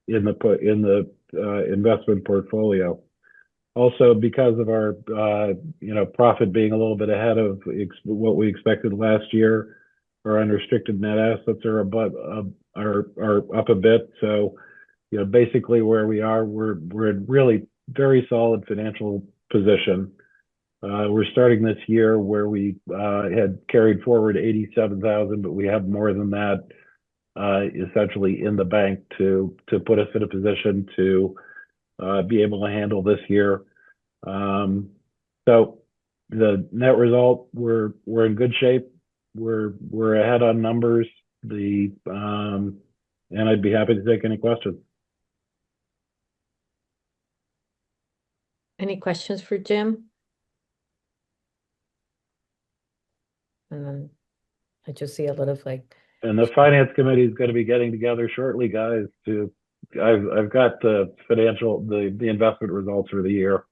in the investment portfolio. Also, because of our profit being a little bit ahead of what we expected last year, our unrestricted net assets are up a bit. So, basically where we are, we're in really very solid financial position. We're starting this year where we had carried forward 87,000, but we have more than that essentially in the bank to put us in a position to be able to handle this year. So the net result, we're in good shape. We're ahead on numbers. And I'd be happy to take any questions. Any questions for Jim? And then I just see a lot of And the finance committee is going to be getting together shortly, guys. I've got the investment results for the year,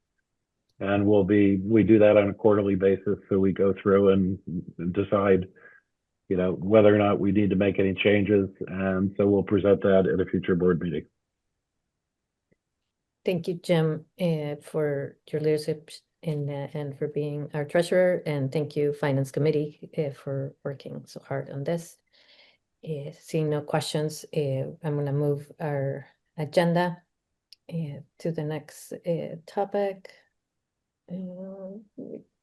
and we do that on a quarterly basis. So we go through and decide, whether or not we need to make any changes, and so we'll present that at a future board meeting. Thank you, Jim, for your leadership and for being our treasurer. And thank you, Finance Committee, for working so hard on this. Seeing no questions, I'm going to move our agenda to the next topic.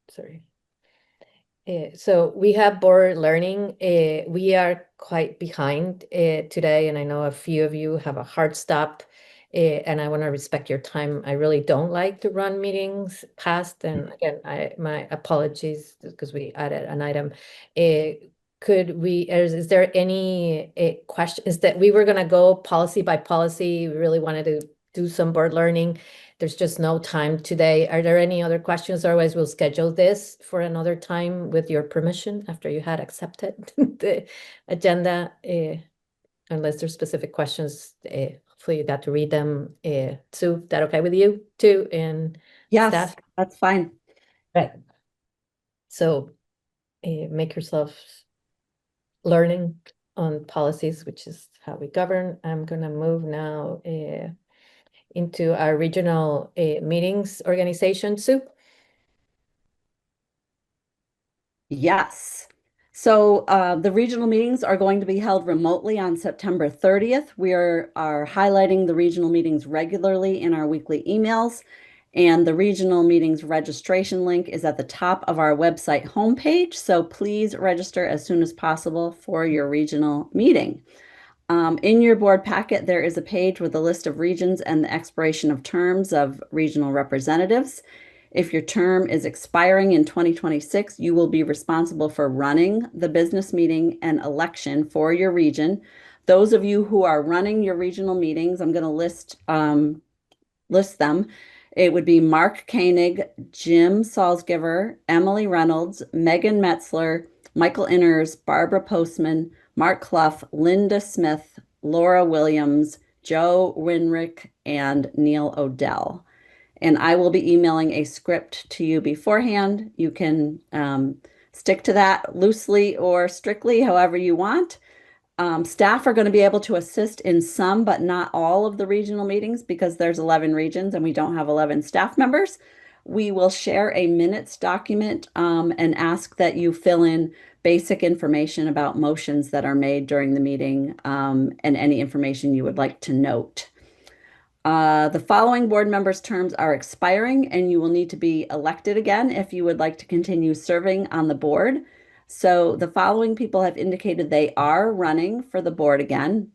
Sorry. So we have board learning. We are quite behind today, and I know a few of you have a hard stop. And I want to respect your time. I really don't like to run meetings past. And again, my apologies because we added an item. Is there any questions that we were going to go policy by policy? We really wanted to do some board learning. There's just no time today. Are there any other questions? Otherwise, we'll schedule this for another time with your permission after you had accepted the agenda. Unless there's specific questions, hopefully you got to read them. Sue, that okay with you too? And yes, staff? that's fine. Right. So make yourself learning on policies, which is how we govern. I'm going to move now into our regional meetings organization. Sue? Yes. So the regional meetings are going to be held remotely on September 30th. We are highlighting the regional meetings regularly in our weekly emails, and the regional meetings registration link is at the top of our website homepage. So please register as soon as possible for your regional meeting. In your board packet, there is a page with a list of regions and the expiration of terms of regional representatives. If your term is expiring in 2026, you will be responsible for running the business meeting and election for your region. Those of you who are running your regional meetings, I'm going to list them. It would be Mark Koenig, Jim Salzgiver, Emily Reynolds, Megan Metzler, Michael Inners, Barbara Postman, Mark Clough, Linda Smith, Laura Williams, Joe Winrick, and Neil Odell. And I will be emailing a script to you beforehand. You can stick to that loosely or strictly, however you want. Staff are going to be able to assist in some, but not all of the regional meetings because there's 11 regions and we don't have 11 staff members. We will share a minutes document and ask that you fill in basic information about motions that are made during the meeting and any information you would like to note. The following board members' terms are expiring and you will need to be elected again if you would like to continue serving on the board. So the following people have indicated they are running for the board again.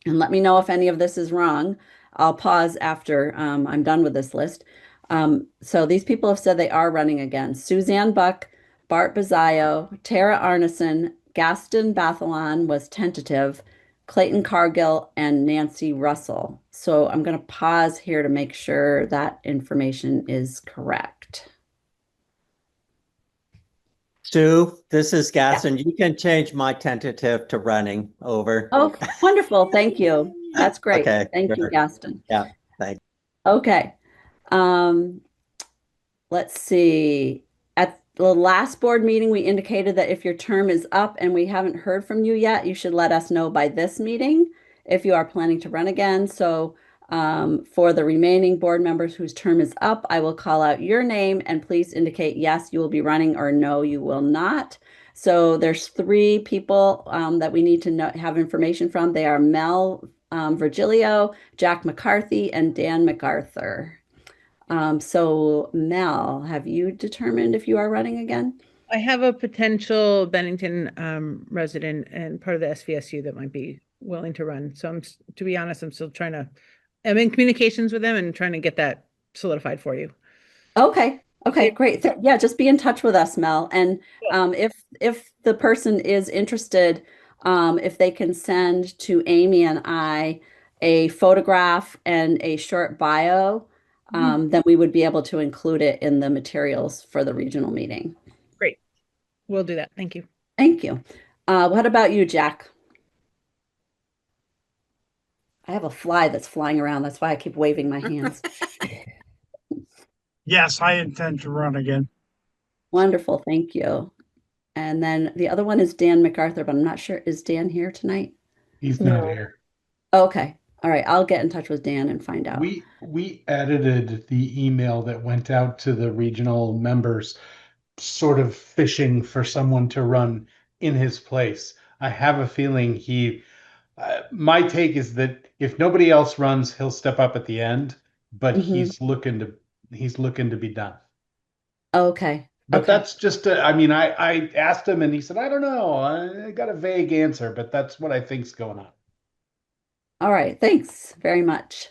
And let me know if any of this is wrong. I'll pause after I'm done with this list. So these people have said they are running again. Suzanne Buck, Bart Bazzaio, Tara Arneson, Gaston Bathalon was tentative, Clayton Cargill, and Nancy Russell. So I'm going to pause here to make sure that information is correct. Sue, this is Gaston. You can change my tentative to running over. Oh, wonderful. Thank you. That's great. Okay, Thank you, sure. Gaston. Yeah, thanks. Okay. Let's see. At the last board meeting, we indicated that if your term is up and we haven't heard from you yet, you should let us know by this meeting if you are planning to run again. So for the remaining board members whose term is up, I will call out your name and please indicate yes, you will be running or no, you will not. So there's 3 people that we need to have information from. They are Mel Virgilio, Jack McCarthy, and Dan MacArthur. So Mel, have you determined if you are running again? I have a potential Bennington resident and part of the SVSU that might be willing to run. So to be honest, I'm in communications with them and trying to get that solidified for you. Okay. Okay, great. Yeah, just be in touch with us, Mel. And if the person is interested, if they can send to Amy and I a photograph and a short bio, then we would be able to include it in the materials for the regional meeting. Great. We'll do that. Thank you. Thank you. What about you, Jack? I have a fly that's flying around. That's why I keep waving my hands. Yes, I intend to run again. Wonderful. Thank you. And then the other one is Dan MacArthur, but I'm not sure. Is Dan here tonight? He's not here. Okay. All right. I'll get in touch with Dan and find out. We edited the email that went out to the regional members, sort of fishing for someone to run in his place. I have a feeling my take is that if nobody else runs, he'll step up at the end, but he's looking to be done. Okay. But that's just, I asked him and he said, I don't know. I got a vague answer, but that's what I think's going on. All right. Thanks very much.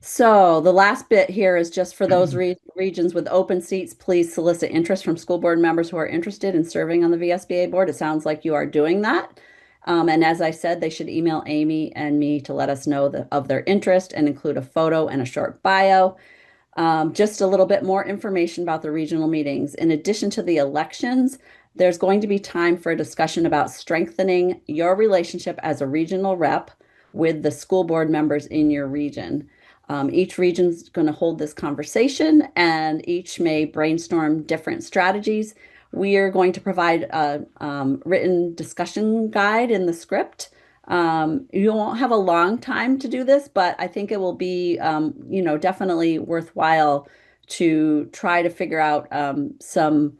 So the last bit here is just for those regions with open seats, please solicit interest from school board members who are interested in serving on the VSBA board. It sounds like you are doing that. And as I said, they should email Amy and me to let us know of their interest and include a photo and a short bio. Just a little bit more information about the regional meetings. In addition to the elections, there's going to be time for a discussion about strengthening your relationship as a regional rep with the school board members in your region. Each region's going to hold this conversation and each may brainstorm different strategies. We are going to provide a written discussion guide in the script. You won't have a long time to do this, but I think it will be, definitely worthwhile to try to figure out some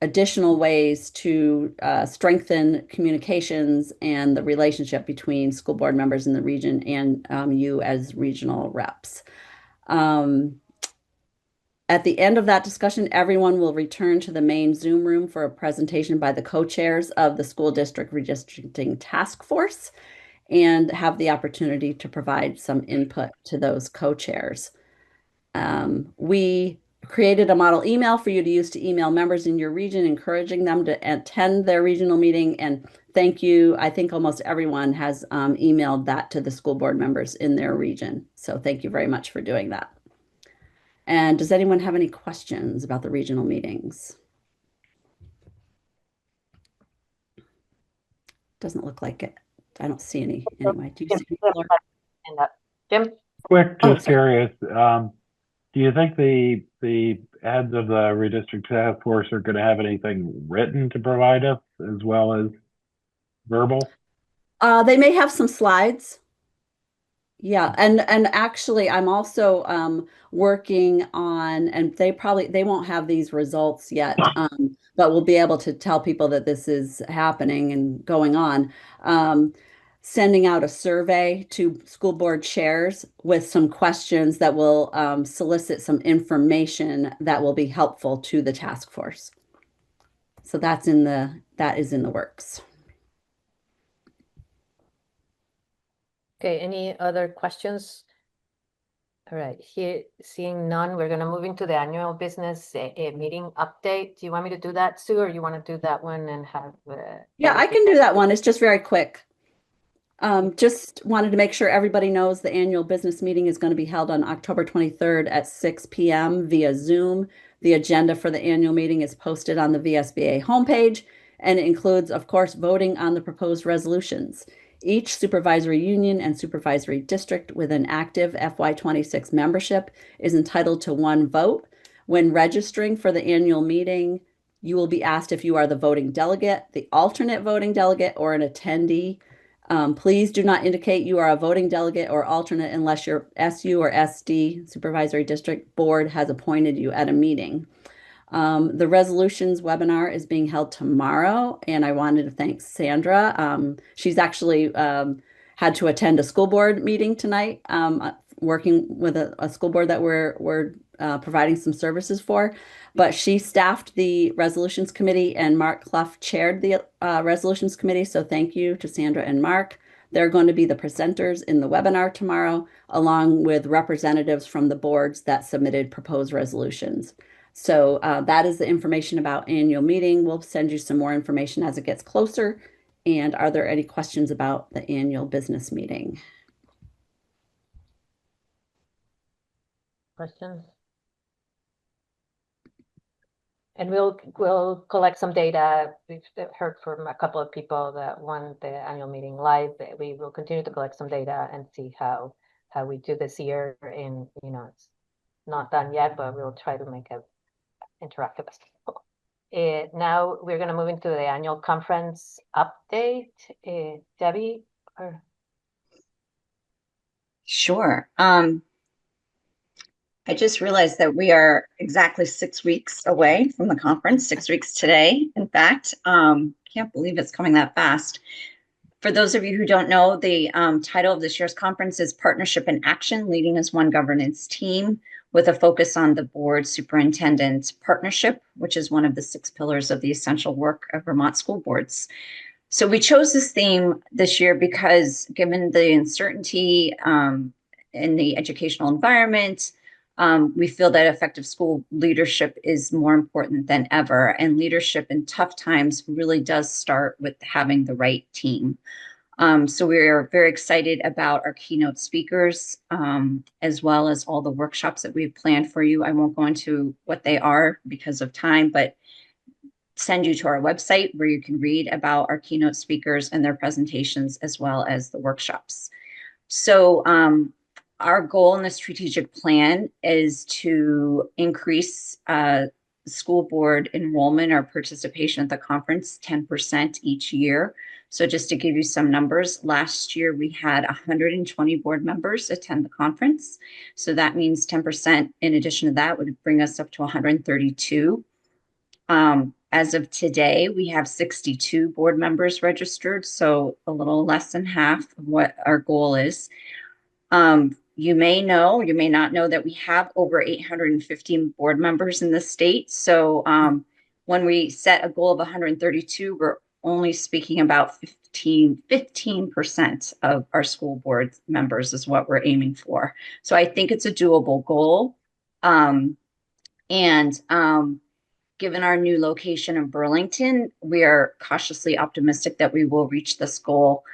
additional ways to strengthen communications and the relationship between school board members in the region and you as regional reps. At the end of that discussion, everyone will return to the main Zoom room for a presentation by the co-chairs of the school district redistricting task force and have the opportunity to provide some input to those co-chairs. We created a model email for you to use to email members in your region, encouraging them to attend their regional meeting. And thank you. I think almost everyone has emailed that to the school board members in their region. So thank you very much for doing that. And does anyone have any questions about the regional meetings? Doesn't look like it. I don't see any anyway. Do you see any? Jim? Quick, just curious. Do you think the heads of the redistrict task force are going to have anything written to provide us as well as verbal? They may have some slides. Yeah, and actually I'm also working on, and they won't have these results yet, but we'll be able to tell people that this is happening and going on. Sending out a survey to school board chairs with some questions that will solicit some information that will be helpful to the task force. So that is in the works. Okay, any other questions? All right, here, seeing none, we're gonna move into the annual business meeting update. Do you want me to do that, Sue, or you want to do that one and have? Yeah, I can do that one. It's just very quick. Just wanted to make sure everybody knows the annual business meeting is going to be held on October 23rd at 6 p.m. via Zoom. The agenda for the annual meeting is posted on the VSBA homepage, and it includes, of course, voting on the proposed resolutions. Each supervisory union and supervisory district with an active FY26 membership is entitled to one vote. When registering for the annual meeting, you will be asked if you are the voting delegate, the alternate voting delegate, or an attendee. Please do not indicate you are a voting delegate or alternate unless your SU or SD supervisory district board has appointed you at a meeting. The resolutions webinar is being held tomorrow, and I wanted to thank Sandra. She's actually had to attend a school board meeting tonight, working with a school board that we're providing some services for. But she staffed the resolutions committee, and Mark Clough chaired the resolutions committee. So thank you to Sandra and Mark. They're going to be the presenters in the webinar tomorrow, along with representatives from the boards that submitted proposed resolutions. So that is the information about annual meeting. We'll send you some more information as it gets closer. And are there any questions about the annual business meeting? Questions? And we'll collect some data. We've heard from a couple of people that want the annual meeting live. We will continue to collect some data and see how we do this year. And it's not done yet, but we'll try to make it interactive as possible. Now we're going to move into the annual conference update. Debbie? Sure. I just realized that we are exactly 6 weeks away from the conference, 6 weeks today, in fact. Can't believe it's coming that fast. For those of you who don't know, the title of this year's conference is Partnership in Action, Leading as One Governance Team, with a focus on the board superintendent partnership, which is one of the 6 pillars of the essential work of Vermont school boards. So we chose this theme this year because given the uncertainty in the educational environment, we feel that effective school leadership is more important than ever. And leadership in tough times really does start with having the right team. So we are very excited about our keynote speakers, as well as all the workshops that we've planned for you. I won't go into what they are because of time, but send you to our website where you can read about our keynote speakers and their presentations, as well as the workshops. So our goal in the strategic plan is to increase school board enrollment or participation at the conference 10% each year. So just to give you some numbers, last year we had 120 board members attend the conference. So that means 10% in addition to that would bring us up to 132. As of today, we have 62 board members registered, so a little less than half of what our goal is. You may know, you may not know that we have over 815 board members in the state. So when we set a goal of 132, we're only speaking about 15% of our school board members is what we're aiming for. So I think it's a doable goal. Given our new location in Burlington, we are cautiously optimistic that we will reach this goal.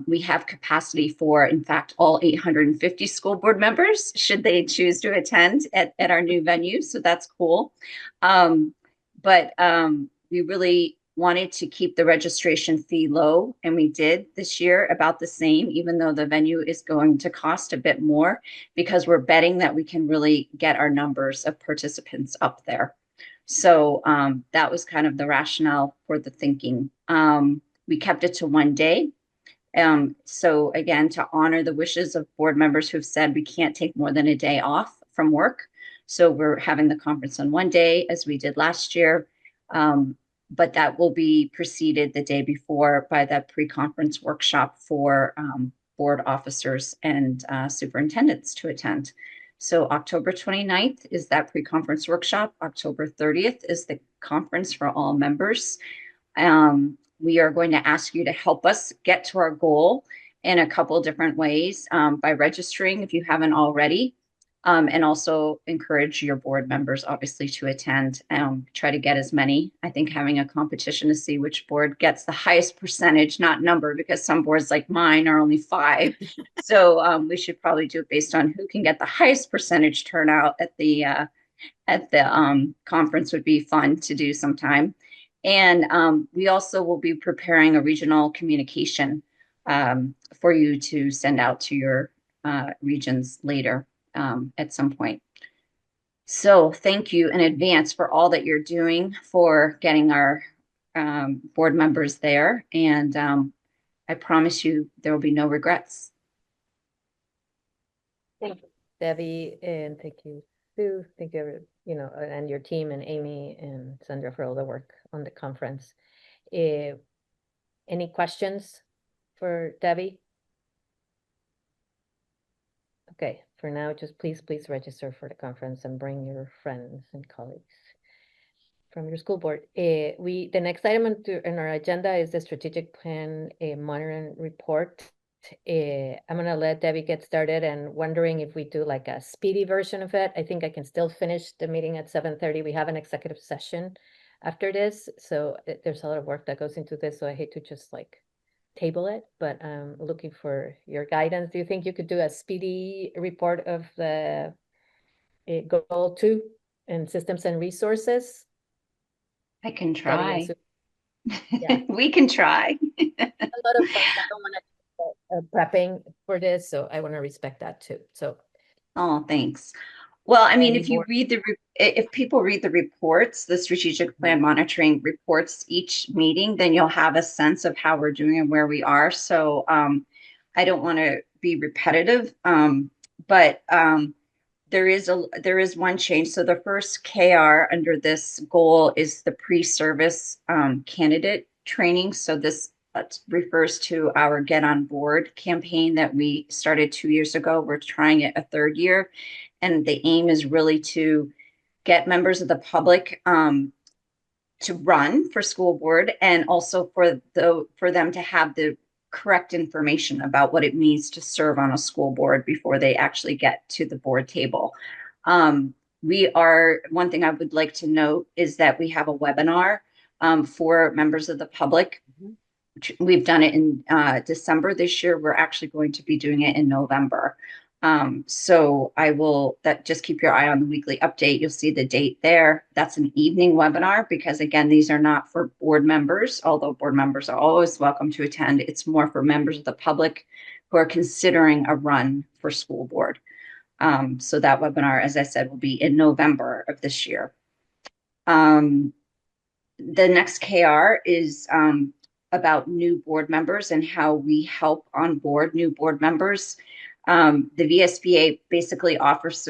We have capacity for, in fact, all 850 school board members, should they choose to attend at our new venue. So that's cool. But we really wanted to keep the registration fee low, and we did this year about the same, even though the venue is going to cost a bit more, because we're betting that we can really get our numbers of participants up there. So that was kind of the rationale for the thinking. We kept it to 1 day. So again, to honor the wishes of board members who've said we can't take more than a day off from work. So we're having the conference on 1 day, as we did last year. But that will be preceded the day before by the pre-conference workshop for board officers and superintendents to attend. So October 29th is that pre-conference workshop. October 30th is the conference for all members. We are going to ask you to help us get to our goal in a couple different ways, by registering if you haven't already, and also encourage your board members, obviously, to attend. Try to get as many. I think having a competition to see which board gets the highest percentage, not number, because some boards like mine are only 5. So we should probably do it based on who can get the highest percentage turnout at the conference. Would be fun to do sometime. And we also will be preparing a regional communication for you to send out to your regions later at some point. So thank you in advance for all that you're doing for getting our board members there. And I promise you there will be no regrets. Thank you, Debbie, and thank you, Sue. Thank you, and your team, and Amy and Sandra for all the work on the conference. Any questions for Debbie? Okay, for now, just please register for the conference and bring your friends and colleagues from your school board. The next item on our agenda is the strategic plan monitoring report. I'm gonna let Debbie get started, and wondering if we do like a speedy version of it. I think I can still finish the meeting at 7:30. We have an executive session after this, so there's a lot of work that goes into this, so I hate to just like table it, but I'm looking for your guidance. Do you think you could do a speedy report of the goal 2 in systems and resources? I can Debbie and try. Sue? Yeah. We can try. A lot of folks, I don't want to prepping for this, so I want to respect that too. So, oh, thanks. Well, I mean, Any if you board- read if people read the reports, the strategic plan monitoring reports each meeting, then you'll have a sense of how we're doing and where we are. So I don't want to be repetitive, but there is one change. So the first KR under this goal is the pre-service candidate training. So this refers to our Get On Board campaign that we started 2 years ago. We're trying it a 3rd year. And the aim is really to get members of the public to run for school board, and also for them to have the correct information about what it means to serve on a school board before they actually get to the board table. One thing I would like to note is that we have a webinar for members of the public. We've done it in December this year. We're actually going to be doing it in November. So just keep your eye on the weekly update. You'll see the date there. That's an evening webinar, because again, these are not for board members, although board members are always welcome to attend. It's more for members of the public who are considering a run for school board. So that webinar, as I said, will be in November of this year. The next KR is about new board members and how we help onboard new board members. The VSBA basically offers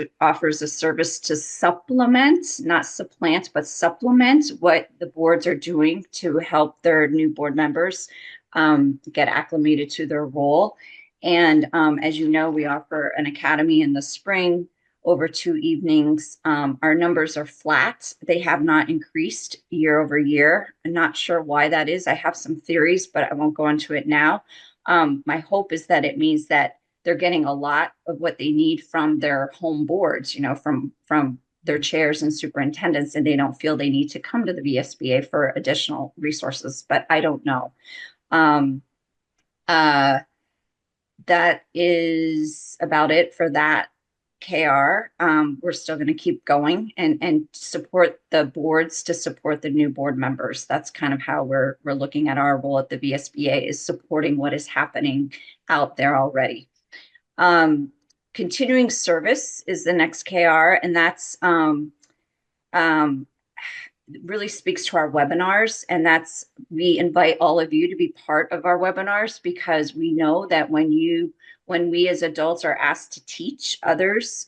a service to supplement, not supplant, but supplement what the boards are doing to help their new board members get acclimated to their role. And as you know, we offer an academy in the spring over 2 evenings. Our numbers are flat. They have not increased year over year. I'm not sure why that is. I have some theories, but I won't go into it now. My hope is that it means that they're getting a lot of what they need from their home boards, from their chairs and superintendents, and they don't feel they need to come to the VSBA for additional resources, but I don't know. That is about it for that KR. We're still going to keep going and support the boards to support the new board members. That's kind of how we're looking at our role at the VSBA, is supporting what is happening out there already. Continuing service is the next KR, and that's really speaks to our webinars, and that's, we invite all of you to be part of our webinars, because we know that when we as adults are asked to teach others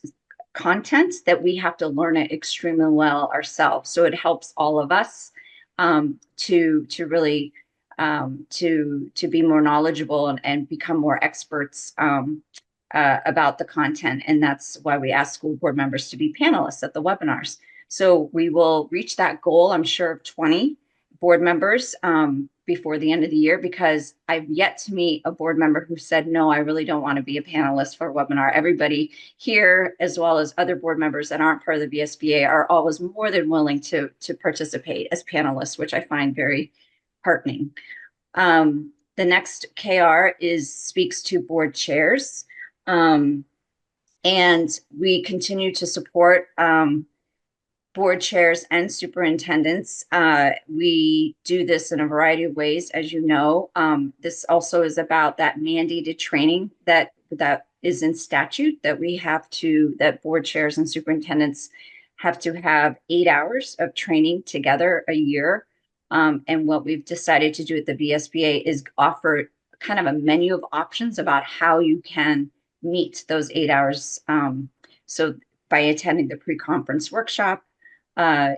content, that we have to learn it extremely well ourselves. So it helps all of us to really to be more knowledgeable and become more experts about the content. And that's why we ask school board members to be panelists at the webinars. So we will reach that goal, I'm sure, of 20 board members before the end of the year, because I've yet to meet a board member who said, no, I really don't want to be a panelist for a webinar. Everybody here, as well as other board members that aren't part of the VSBA, are always more than willing to participate as panelists, which I find very heartening. The next KR speaks to board chairs. And we continue to support board chairs and superintendents. We do this in a variety of ways, as you know. This also is about that mandated training that is in statute, that we have to, that board chairs and superintendents have to have 8 hours of training together a year. And what we've decided to do at the VSBA is offer kind of a menu of options about how you can meet those 8 hours. So by attending the pre-conference workshop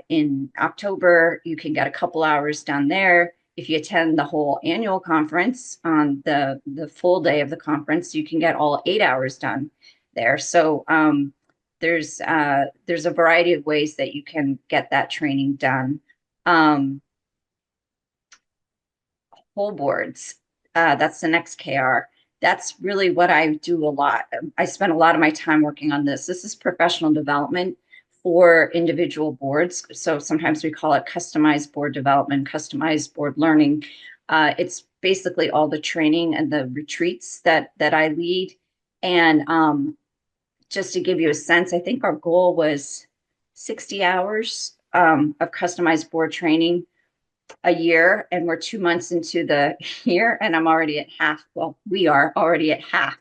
in October, you can get a couple hours done there. If you attend the whole annual conference on the full day of the conference, you can get all 8 hours done there. So there's a variety of ways that you can get that training done. Whole boards, that's the next KR. That's really what I do a lot. I spend a lot of my time working on this. This is professional development for individual boards. So sometimes we call it customized board development, customized board learning. It's basically all the training and the retreats that I lead. And just to give you a sense, I think our goal was 60 hours of customized board training a year, and we're 2 months into the year, and I'm already at half. Well, we are already at half.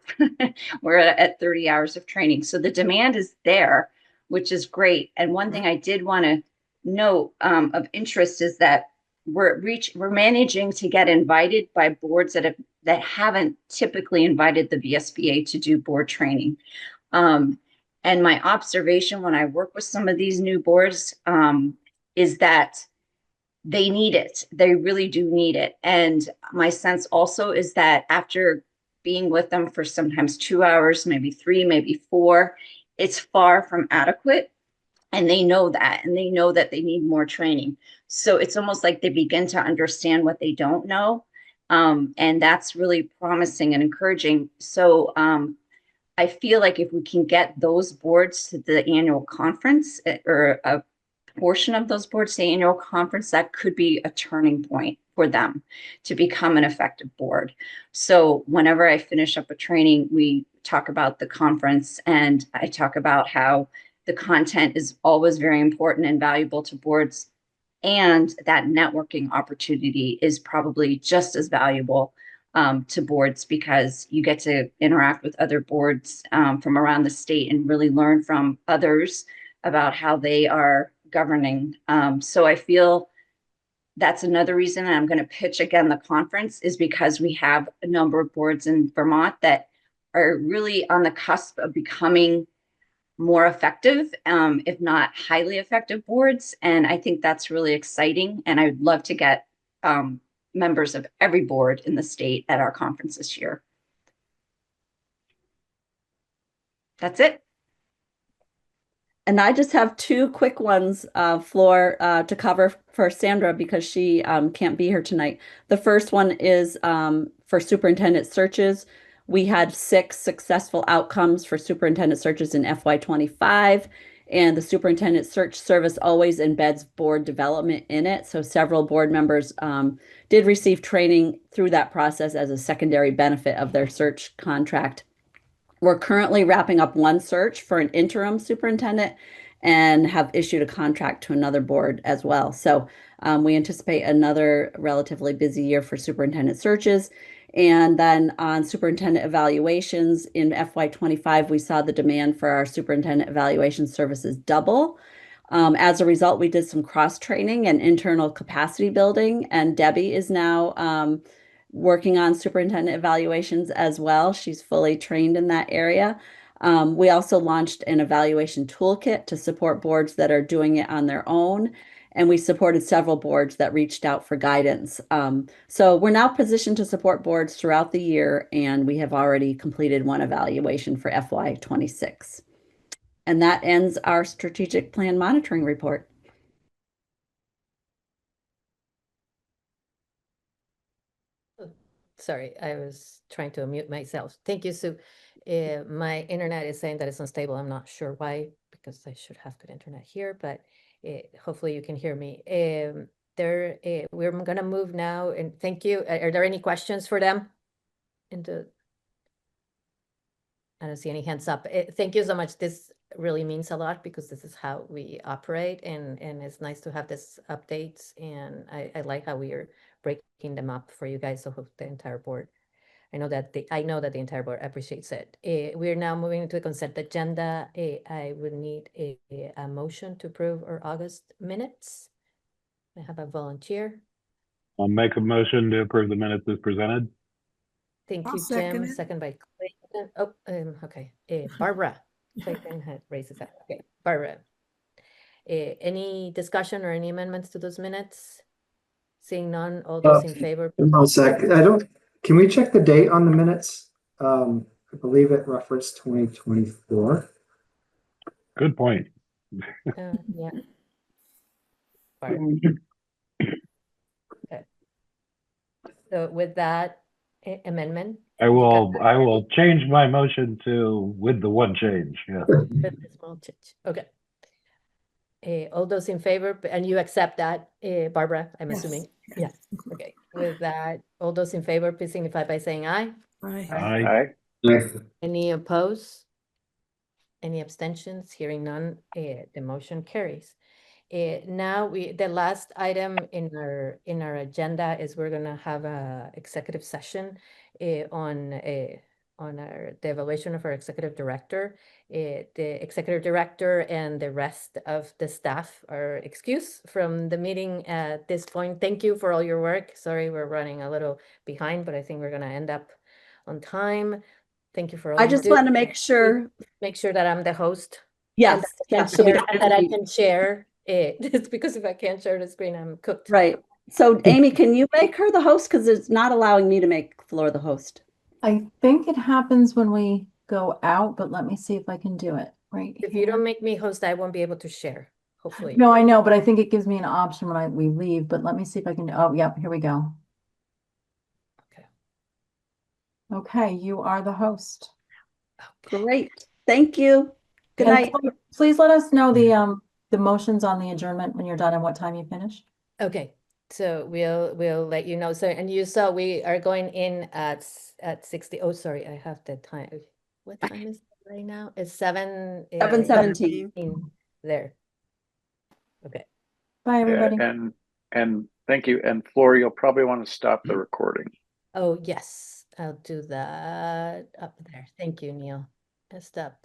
We're at 30 hours of training. So the demand is there, which is great. And one thing I did want to note of interest is that we're managing to get invited by boards that haven't typically invited the VSBA to do board training. And my observation when I work with some of these new boards is that they need it. They really do need it. And my sense also is that after being with them for sometimes 2 hours, maybe 3, maybe 4, it's far from adequate. And they know that, and they know that they need more training. So it's almost like they begin to understand what they don't know. And that's really promising and encouraging. So I feel like if we can get those boards to the annual conference, or a portion of those boards to the annual conference, that could be a turning point for them to become an effective board. So whenever I finish up a training, we talk about the conference, and I talk about how the content is always very important and valuable to boards, and that networking opportunity is probably just as valuable to boards, because you get to interact with other boards from around the state and really learn from others about how they are governing. So I feel that's another reason I'm going to pitch again the conference, is because we have a number of boards in Vermont that are really on the cusp of becoming more effective, if not highly effective boards. And I think that's really exciting. And I'd love to get members of every board in the state at our conference this year. That's it. And I just have 2 quick ones, Floor, to cover for Sandra, because she can't be here tonight. The first one is for superintendent searches. We had 6 successful outcomes for superintendent searches in FY25, and the superintendent search service always embeds board development in it. So several board members did receive training through that process as a secondary benefit of their search contract. We're currently wrapping up one search for an interim superintendent and have issued a contract to another board as well. So we anticipate another relatively busy year for superintendent searches. And then on superintendent evaluations in FY25, we saw the demand for our superintendent evaluation services double. As a result, we did some cross training and internal capacity building, and Debbie is now working on superintendent evaluations as well. She's fully trained in that area. We also launched an evaluation toolkit to support boards that are doing it on their own. And we supported several boards that reached out for guidance. So we're now positioned to support boards throughout the year, and we have already completed one evaluation for FY26. And that ends our strategic plan monitoring report. Sorry, I was trying to unmute myself. Thank you, Sue. My internet is saying that it's unstable. I'm not sure why, because I should have good internet here, but hopefully you can hear me. We're gonna move now, and thank you. Are there any questions for them? I don't see any hands up. Thank you so much. This really means a lot because this is how we operate, and it's nice to have this updates, and I like how we are breaking them up for you guys, so hope the entire board. I know that the entire board appreciates it. We're now moving into the consent agenda. I would need a motion to approve our August minutes. I have a volunteer. I'll make a motion to approve the minutes as presented. Thank I'll you, second Jim. it. Second by Clayton. Oh, okay. Barbara. Clayton had raised his hand. Okay, Barbara. Any discussion or any amendments to those minutes? Seeing none, all those in favor? One sec. Can we check the date on the minutes? I believe it referenced 2024. Good point. Yeah. Right. Okay. So with that amendment, I will change my motion to with the one change. Yeah. with the small change. Okay. All those in favor, and you accept that, Barbara, I'm Yes. assuming? Yeah. Okay. With that, all those in favor, please signify by saying aye. Aye. Aye. Any opposed? Any abstentions? Hearing none, the motion carries. Now the last item in our agenda is we're gonna have a executive session on the evaluation of our executive director. The executive director and the rest of the staff are excused from the meeting at this point. Thank you for all your work. Sorry, we're running a little behind, but I think we're gonna end up on time. Thank you for all I you just do. want to make sure. Make sure that I'm the host. Yes, And so we that don't I have to can share it. It's because if I can't share the screen, I'm cooked. Right. So Amy, can you make her the host? Because it's not allowing me to make Flor the host. I think it happens when we go out, but let me see if I can do it right If you here. don't make me host, I won't be able to share, hopefully. No, I know, but I think it gives me an option when we leave, but let me see if I can, oh, yep, here we go. Okay. Okay, you are the host. Great. Thank you. Good And night. please let us know the motions on the adjournment when you're done and what time you finish. Okay. So we'll let you know. So, and you saw we are going in at 60. Oh, sorry, I have the time. What time is it right now? It's 7:17. There. Okay. Bye, everybody. And thank you. And Flor, you'll probably want to stop the recording. Oh, yes, I'll do that up there. Thank you, Neil. Stop.